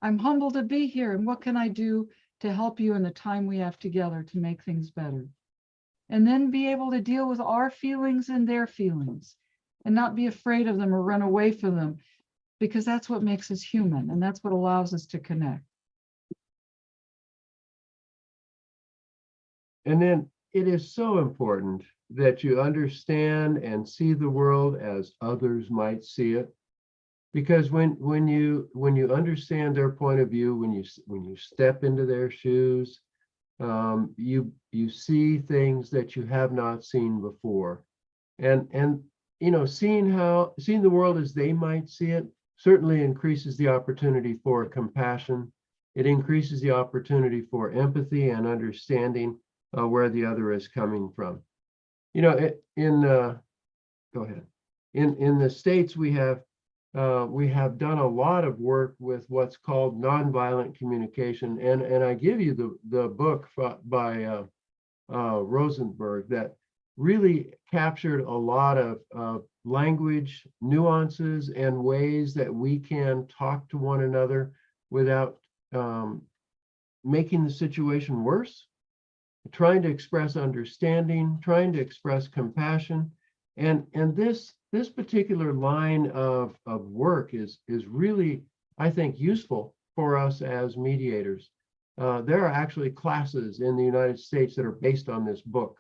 I'm humbled to be here. And what can I do to help you in the time we have together to make things better? And then be able to deal with our feelings and their feelings and not be afraid of them or run away from them, because that's what makes us human and that's what allows us to connect. And then it is so important that you understand and see the world as others might see it. Because when you understand their point of view, when you step into their shoes, you see things that you have not seen before, and seeing the world as they might see it certainly increases the opportunity for compassion. It increases the opportunity for empathy and understanding where the other is coming from. Go ahead. In the States, we have done a lot of work with what's called nonviolent communication, and I give you the book by Rosenberg that really captured a lot of language nuances and ways that we can talk to one another without making the situation worse, trying to express understanding, trying to express compassion. And this particular line of work is really, I think, useful for us as mediators. There are actually classes in the United States that are based on this book.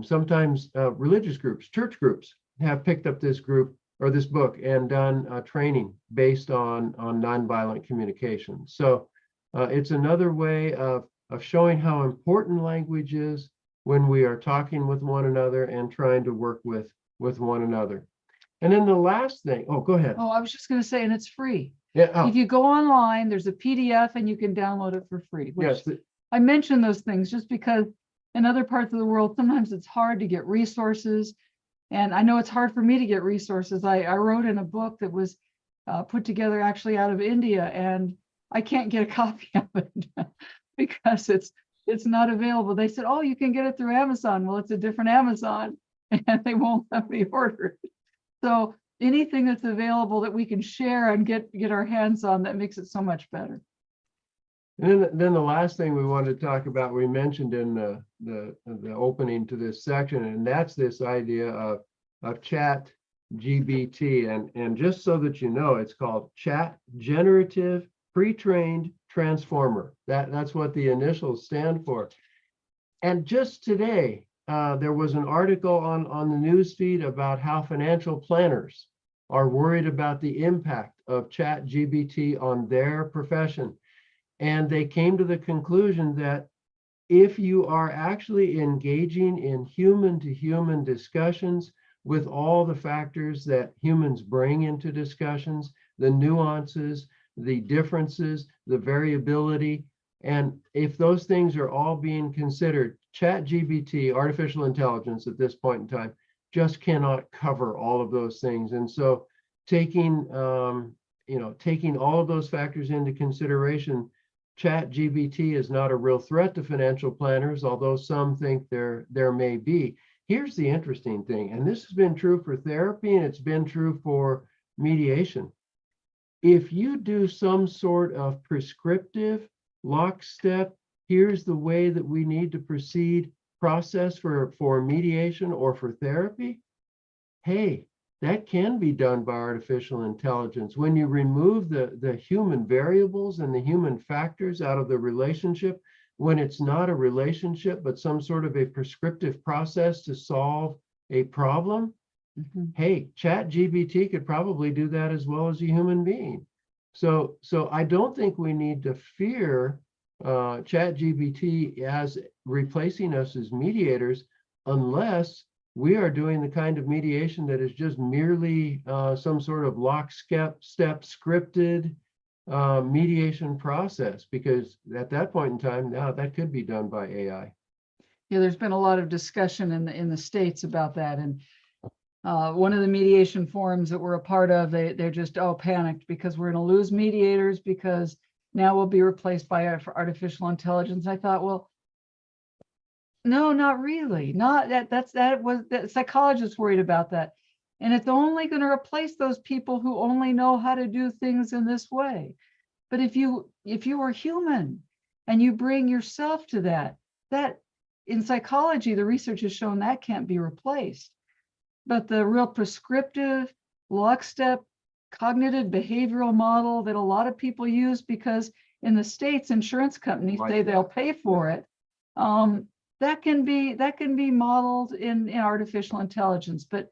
Sometimes religious groups, church groups have picked up this group or this book, and done training based on nonviolent communication. So it's another way of showing how important language is when we are talking with one another and trying to work with one another. And then the last thing, oh, go ahead. Oh, I was just going to say, and it's free. Yeah. Oh, If you go online, there's a PDF and you can download it for free. Which yes. I mention those things just because in other parts of the world, sometimes it's hard to get resources. And I know it's hard for me to get resources. I wrote in a book that was put together actually out of India, and I can't get a copy of it because it's not available. They said, oh, you can get it through Amazon. Well, it's a different Amazon and they won't let me order it. So anything that's available that we can share and get our hands on, that makes it so much better. And then the last thing we wanted to talk about, we mentioned in the opening to this section, and that's this idea of chat GBT. And just so that you know, it's called Chat Generative Pre-trained Transformer. That's what the initials stand for. And just today, there was an article on the news feed about how financial planners are worried about the impact of chat GBT on their profession. And they came to the conclusion that if you are actually engaging in human-to-human discussions with all the factors that humans bring into discussions, the nuances, the differences, the variability, and if those things are all being considered, ChatGPT, artificial intelligence at this point in time, just cannot cover all of those things. And so taking all of those factors into consideration, ChatGPT is not a real threat to financial planners, although some think there may be. Here's the interesting thing, and this has been true for therapy and it's been true for mediation. If you do some sort of prescriptive lockstep, here's the way that we need to proceed process for mediation or for therapy, hey, that can be done by artificial intelligence. When you remove the human variables and the human factors out of the relationship, when it's not a relationship, but some sort of a prescriptive process to solve a problem, hey, ChatGPT could probably do that as well as a human being. So I don't think we need to fear ChatGPT as replacing us as mediators, unless we are doing the kind of mediation that is just merely some sort of lockstep scripted mediation process, because at that point in time, now that could be done by AI. Yeah, there's been a lot of discussion in the States about that. And one of the mediation forums that we're a part of, they're just panicked because we're going to lose mediators because now we'll be replaced by artificial intelligence. I thought, well, no, not really. Not that psychologists worried about that. And it's only going to replace those people who only know how to do things in this way. But if you are human and you bring yourself to that in psychology, the research has shown that can't be replaced. But the real prescriptive, lockstep, cognitive behavioral model that a lot of people use, because in the States, insurance companies say they'll pay for it. That can be modeled in artificial intelligence, but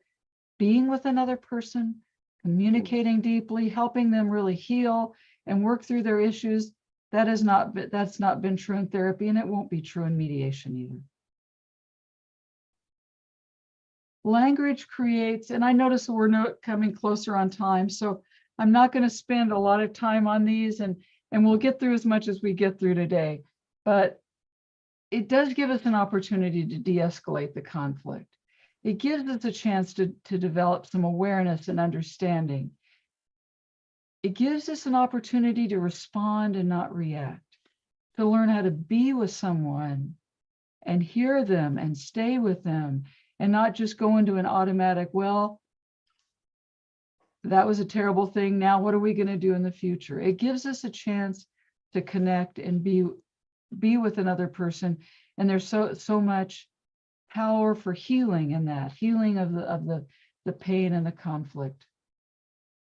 being with another person, communicating deeply, helping them really heal and work through their issues, that's not been true in therapy, and it won't be true in mediation either. Language creates, and I notice we're not coming closer on time, so I'm not going to spend a lot of time on these, and we'll get through as much as we get through today, but it does give us an opportunity to de-escalate the conflict. It gives us a chance to develop some awareness and understanding. It gives us an opportunity to respond and not react, to learn how to be with someone and hear them and stay with them, and not just go into an automatic, well, that was a terrible thing. Now, what are we going to do in the future? It gives us a chance to connect and be with another person. And there's so much power for healing in that, healing of the pain and the conflict.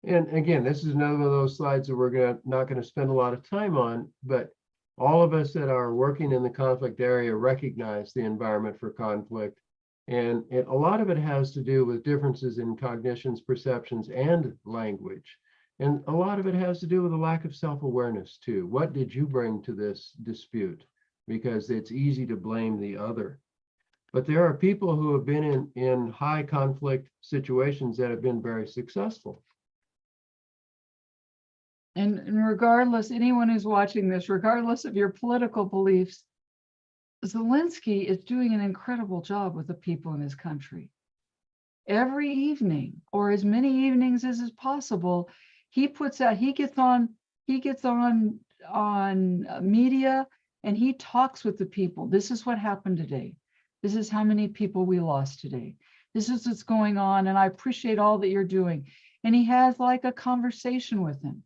And again, this is another one of those slides that we're not going to spend a lot of time on, but all of us that are working in the conflict area recognize the environment for conflict. And a lot of it has to do with differences in cognitions, perceptions, and language. And a lot of it has to do with a lack of self-awareness too. What did you bring to this dispute? Because it's easy to blame the other. But there are people who have been in high conflict situations that have been very successful. And regardless, anyone who's watching this, regardless of your political beliefs, Zelensky is doing an incredible job with the people in his country. Every evening, or as many evenings as is possible, he gets on media, and he talks with the people. This is what happened today. This is how many people we lost today. This is what's going on, and I appreciate all that you're doing. And he has like a conversation with him.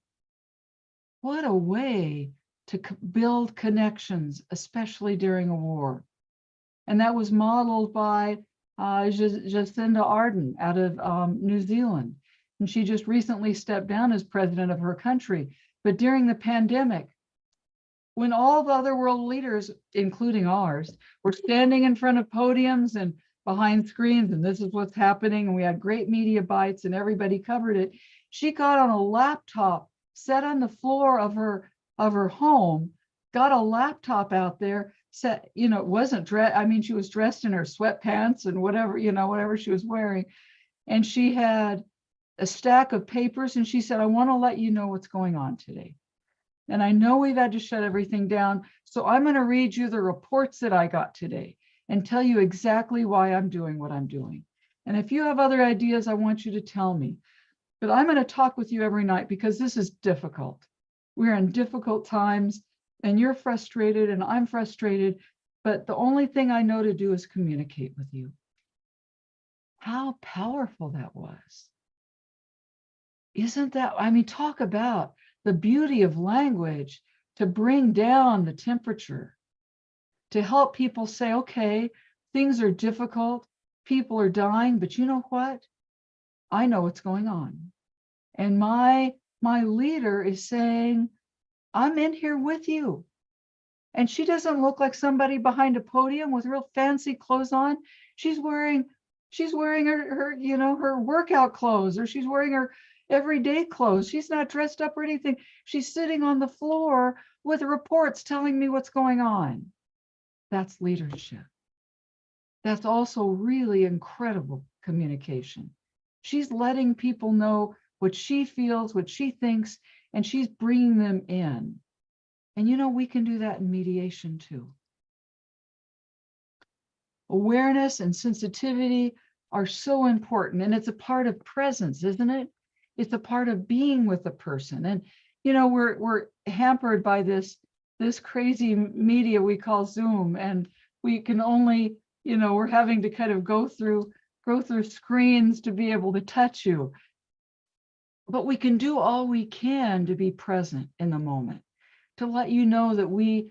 What a way to build connections, especially during a war. And that was modeled by Jacinda Ardern out of New Zealand. And she just recently stepped down as president of her country. But during the pandemic, when all the other world leaders, including ours, were standing in front of podiums and behind screens, and this is what's happening, and we had great media bites and everybody covered it, she got on a laptop, sat on the floor of her home, got a laptop out there, set, it wasn't dressed, I mean, she was dressed in her sweatpants and whatever she was wearing. And she had a stack of papers, and she said, I want to let you know what's going on today. And I know we've had to shut everything down, so I'm going to read you the reports that I got today and tell you exactly why I'm doing what I'm doing. And if you have other ideas, I want you to tell me. But I'm going to talk with you every night because this is difficult. We're in difficult times, and you're frustrated and I'm frustrated, but the only thing I know to do is communicate with you. How powerful that was. Isn't that, I mean, talk about the beauty of language to bring down the temperature, to help people say, okay, things are difficult, people are dying, but you know what? I know what's going on. And my leader is saying, I'm in here with you. And she doesn't look like somebody behind a podium with real fancy clothes on. She's wearing her workout clothes, or she's wearing her everyday clothes. She's not dressed up or anything. She's sitting on the floor with reports telling me what's going on. That's leadership. That's also really incredible communication. She's letting people know what she feels, what she thinks, and she's bringing them in. And we can do that in mediation too. Awareness and sensitivity are so important, and it's a part of presence, isn't it? It's a part of being with the person. And we're hampered by this crazy media we call Zoom, and we can only, we're having to kind of go through screens to be able to touch you. But we can do all we can to be present in the moment, to let you know that we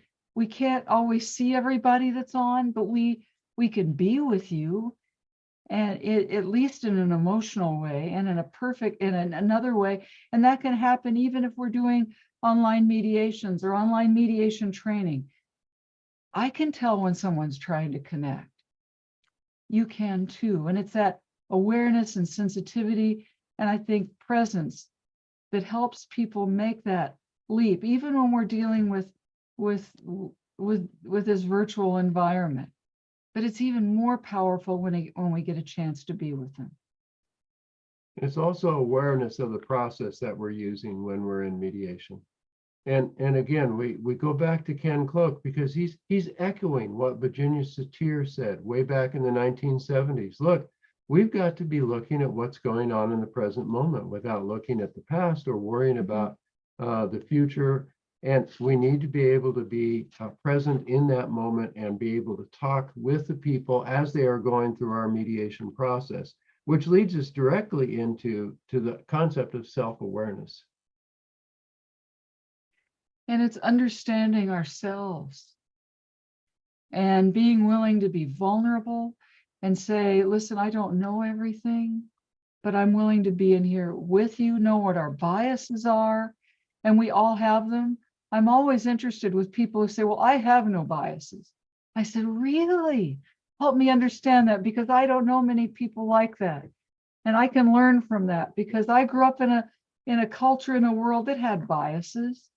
can't always see everybody that's on, but we can be with you, and at least in an emotional way, and in another way. And that can happen even if we're doing online mediations or online mediation training. I can tell when someone's trying to connect. You can too. And it's that awareness and sensitivity, and I think presence, that helps people make that leap, even when we're dealing with this virtual environment. But it's even more powerful when we get a chance to be with them. It's also awareness of the process that we're using when we're in mediation. And again, we go back to Ken Cloke, because he's echoing what Virginia Satir said way back in the 1970s. Look, we've got to be looking at what's going on in the present moment without looking at the past or worrying about the future. And we need to be able to be present in that moment and be able to talk with the people as they are going through our mediation process, which leads us directly into the concept of self-awareness. And it's understanding ourselves and being willing to be vulnerable and say, listen, I don't know everything, but I'm willing to be in here with you, know what our biases are, and we all have them. I'm always interested with people who say, well, I have no biases. I said, really? help me understand that, because I don't know many people like that. And I can learn from that because I grew up in a culture, in a world that had biases.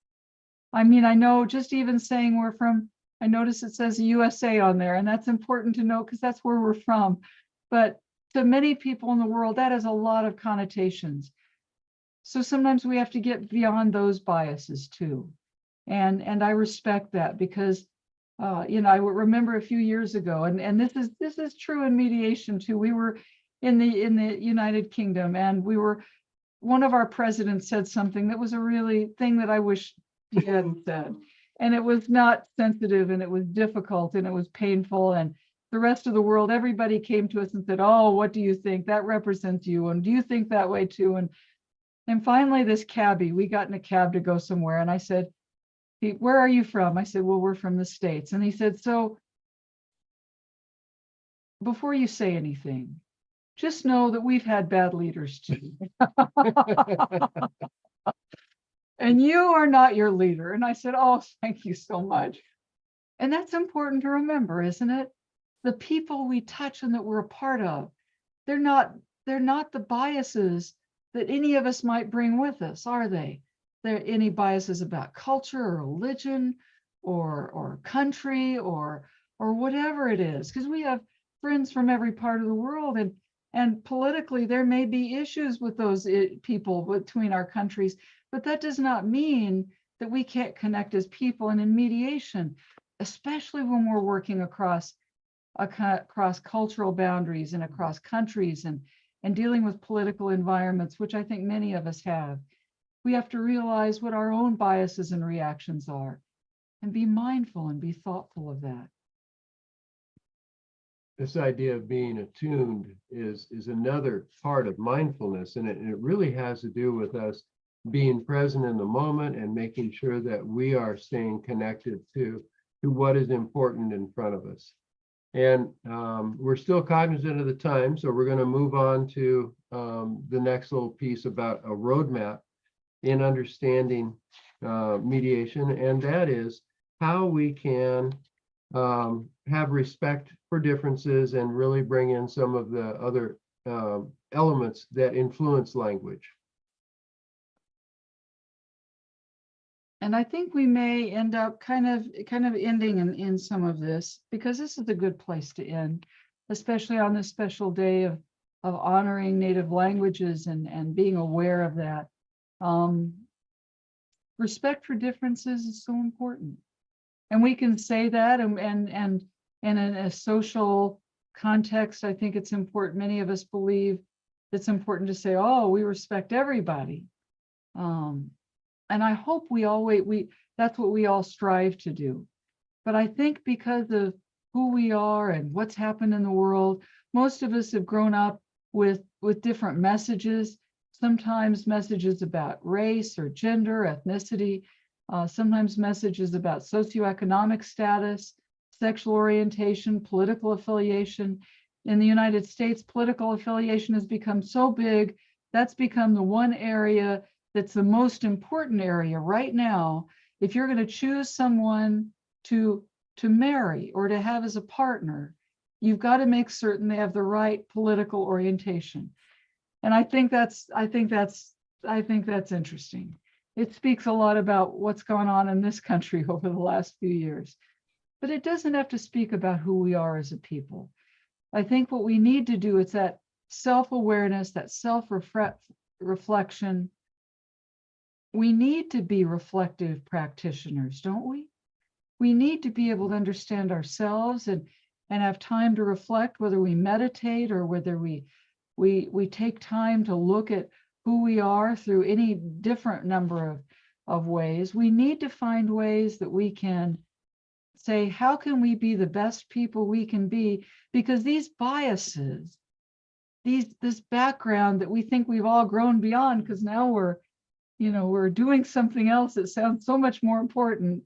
I mean, I know just even saying we're from, I notice it says USA on there, and that's important to know because that's where we're from. But to many people in the world, that has a lot of connotations. So sometimes we have to get beyond those biases too. And I respect that because, you know, I remember a few years ago, and this is true in mediation too. We were in the United Kingdom, and one of our presidents said something that was a really thing that I wish he hadn't said. And it was not sensitive, and it was difficult, and it was painful. And the rest of the world, everybody came to us and said, oh, what do you think? That represents you. And do you think that way too? And finally, this cabbie, we got in a cab to go somewhere. And I said, where are you from? I said, well, we're from the States. And he said, so before you say anything, just know that we've had bad leaders too. And you are not your leader. And I said, oh, thank you so much. And that's important to remember, isn't it? The people we touch and that we're a part of, they're not the biases that any of us might bring with us, are they? There any biases about culture or religion or country or whatever it is, because we have friends from every part of the world, and politically there may be issues with those people between our countries, but that does not mean that we can't connect as people. And in mediation, especially when we're working across cultural boundaries and across countries and dealing with political environments, which I think many of us have, we have to realize what our own biases and reactions are and be mindful and be thoughtful of that. This idea of being attuned is another part of mindfulness, and it really has to do with us being present in the moment and making sure that we are staying connected to what is important in front of us. And we're still cognizant of the time, so we're going to move on to the next little piece about a roadmap in understanding mediation, and that is how we can have respect for differences and really bring in some of the other elements that influence language. And I think we may end up kind of ending in some of this, because this is a good place to end, especially on this special day of honoring Native languages and being aware of that. Respect for differences is so important. And we can say that, and in a social context, I think it's important. Many of us believe it's important to say, oh, we respect everybody. And I hope that's what we all strive to do. But I think because of who we are and what's happened in the world, most of us have grown up with different messages, sometimes messages about race or gender, ethnicity, sometimes messages about socioeconomic status, sexual orientation, political affiliation. In the United States, political affiliation has become so big, that's become the one area that's the most important area right now. If you're going to choose someone to marry or to have as a partner, you've got to make certain they have the right political orientation. And I think that's interesting. It speaks a lot about what's gone on in this country over the last few years. But it doesn't have to speak about who we are as a people. I think what we need to do is that self-awareness, that self-reflection. We need to be reflective practitioners, don't we? We need to be able to understand ourselves and have time to reflect, whether we meditate or whether we take time to look at who we are through any different number of ways. We need to find ways that we can say, how can we be the best people we can be? Because these biases, this background that we think we've all grown beyond, because now we're doing something else that sounds so much more important.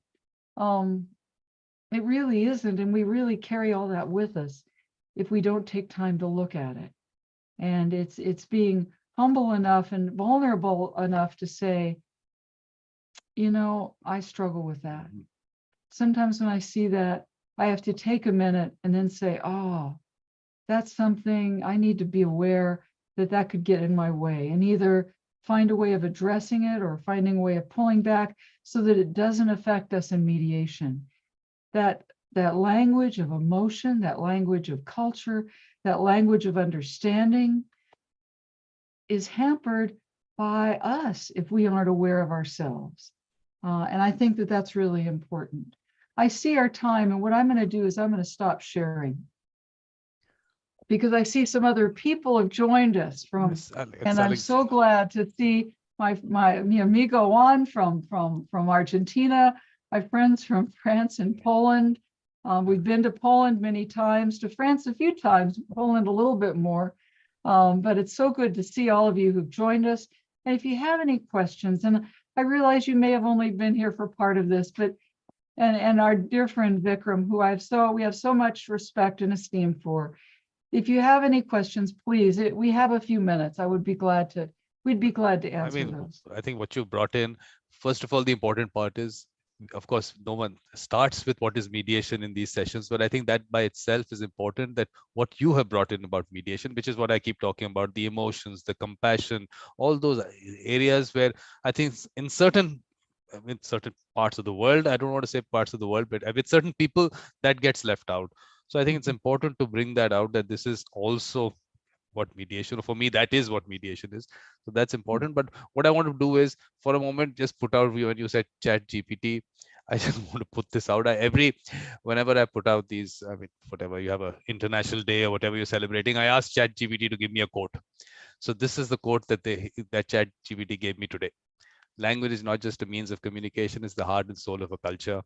It really isn't, and we really carry all that with us if we don't take time to look at it. And it's being humble enough and vulnerable enough to say, I struggle with that. Sometimes when I see that, I have to take a minute and then say, oh, that's something I need to be aware that could get in my way, and either find a way of addressing it or finding a way of pulling back so that it doesn't affect us in mediation. That language of emotion, that language of culture, that language of understanding is hampered by us if we aren't aware of ourselves. And I think that that's really important. I see our time, and what I'm going to do is I'm going to stop sharing, because I see some other people have joined us from, and I'm so glad to see mi amigo Juan from Argentina, my friends from France and Poland. We've been to Poland many times, to France a few times, Poland a little bit more. But it's so good to see all of you who've joined us. And if you have any questions, and I realize you may have only been here for part of this, but and our dear friend Vikram, who we have so much respect and esteem for. If you have any questions, please, we have a few minutes. We'd be glad to answer those. I think what you brought in, first of all, the important part is, of course, no one starts with what is mediation in these sessions, but I think that by itself is important, that what you have brought in about mediation, which is what I keep talking about, the emotions, the compassion, all those areas where I think in certain parts of the world, I don't want to say parts of the world, but with certain people that gets left out. So I think it's important to bring that out, that this is also what mediation, for me, that is what mediation is. So that's important. But what I want to do is, for a moment, just put out, when you said chat GPT, I just want to put this out. Whenever I put out these, whatever, you have an international day or whatever you're celebrating, I ask chat GPT to give me a quote. So this is the quote that chat GPT gave me today. Language is not just a means of communication, it's the heart and soul of a culture.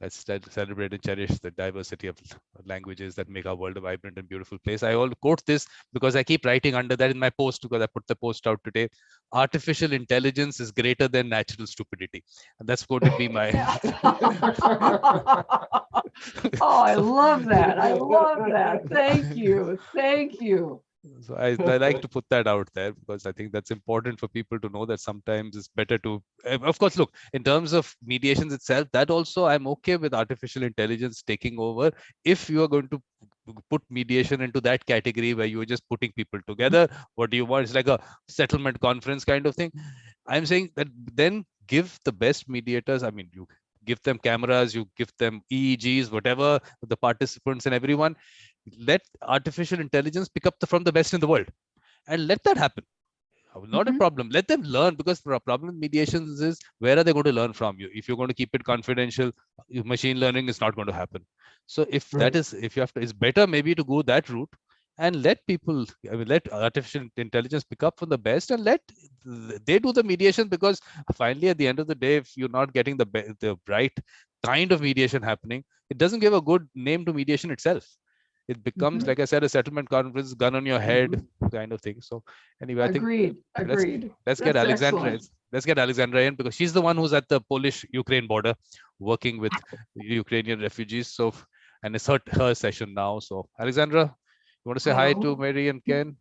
Let's celebrate and cherish the diversity of languages that make our world a vibrant and beautiful place. I all quote this because I keep writing under that in my post, because I put the post out today. Artificial intelligence is greater than natural stupidity. And that's going to be my... Oh, I love that. I love that. Thank you. Thank you. So I like to put that out there, because I think that's important for people to know that sometimes it's better to, of course, look, in terms of mediations itself, that also I'm okay with artificial intelligence taking over if you are going to put mediation into that category where you're just putting people together. What do you want? It's like a settlement conference kind of thing. I'm saying that then give the best mediators, you give them cameras, you give them EEGs, whatever, the participants and everyone. Let artificial intelligence pick up from the best in the world, and let that happen. Not a problem. Let them learn, because the problem with mediations is, where are they going to learn from you? If you're going to keep it confidential, machine learning is not going to happen. So if that is, if you have to, it's better maybe to go that route and let people, let artificial intelligence pick up from the best and let they do the mediation, because finally at the end of the day, if you're not getting the right kind of mediation happening, it doesn't give a good name to mediation itself. It becomes, like I said, a settlement conference, gun on your head kind of thing. So anyway, I think let's get Alexandra. Let's get Alexandra in, because she's the one who's at the Polish-Ukraine border working with Ukrainian refugees. So, and it's her session now. So Alexandra, you want to say hi to Mary and Ken?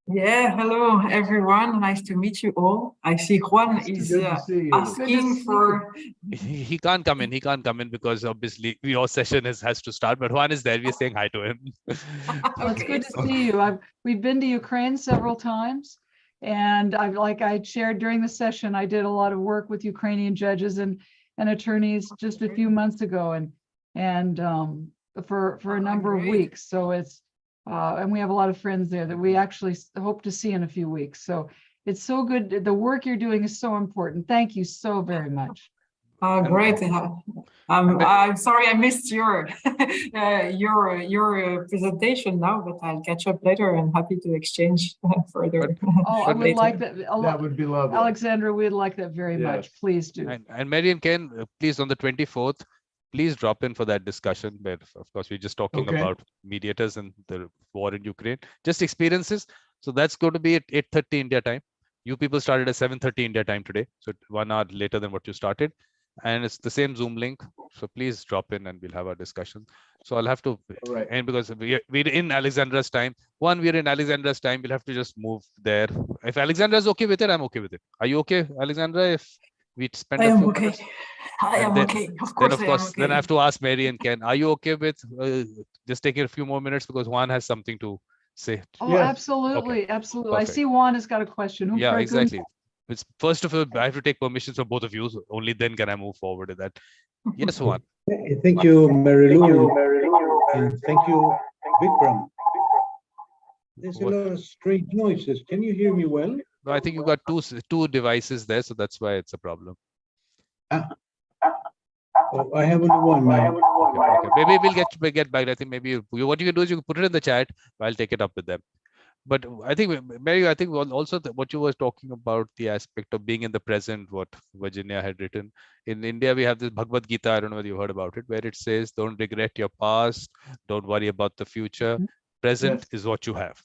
Yeah, hello everyone. Nice to meet you all. I see Juan is asking for. He can't come in. He can't come in because obviously your session has to start. But Juan is there. We're saying hi to him. Well, it's good to see you. We've been to Ukraine several times, and like I shared during the session, I did a lot of work with Ukrainian judges and attorneys just a few months ago, and for a number of weeks. So it's. And we have a lot of friends there that we actually hope to see in a few weeks. So it's so good. The work you're doing is so important. Thank you so very much. Great. I'm sorry I missed your presentation now, but I'll catch up later and happy to exchange further. I would like that. That would be lovely. Alexandra, we'd like that very much. Please do. And Mary and Ken, please, on the 24th, please drop in for that discussion, where, of course, we're just talking about mediators and the war in Ukraine, just experiences. So that's going to be at 8:30 India time. You people started at 7:30 India time today, so 1 hour later than what you started. And it's the same Zoom link. So please drop in and we'll have our discussion. So I'll have to, and because we're in Alexandra's time. We're in Alexandra's time. We'll have to just move there. If Alexandra's okay with it, I'm okay with it. Are you okay, Alexandra? If we spend I a am few okay. minutes? I And am then, okay. Of then course, of I am course, then I okay. have to ask Mary and Ken, are you okay with just taking a few more minutes because Juan has something to say? Oh, Yes. absolutely, absolutely. I Perfect. see Juan has got a question. Yeah, exactly. It's first of all, I have to take permissions from both of you. So only then can I move forward with that. Yes, Juan. Thank you, Marilu, and thank you, Vikram. There's a lot of strange noises. Can you hear me well? No, I think you got two devices there, so that's why it's a problem. Oh, I have only one now. Okay. Maybe we'll get back. I think maybe what you can do is you can put it in the chat. I'll take it up with them. But I think, Mary, I think also what you were talking about, the aspect of being in the present, what Virginia had written. In India, we have this Bhagavad Gita, I don't know whether you heard about it, where it says, don't regret your past, don't worry about the future. Present is what you have.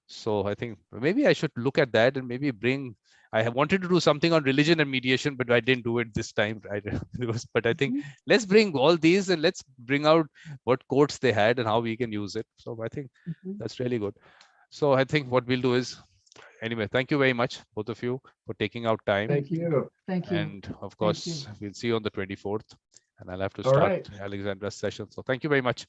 So I think maybe I should look at that and maybe bring, I have wanted to do something on religion and mediation, but I didn't do it this time. But I think let's bring all these and let's bring out what quotes they had and how we can use it. So I think that's really good. So I think what we'll do is, anyway, thank you very much, both of you, for taking out time. Thank you. Thank you. And of course, we'll see you on the 24th. And I'll have to All start right. Alexandra's session. So thank you very much.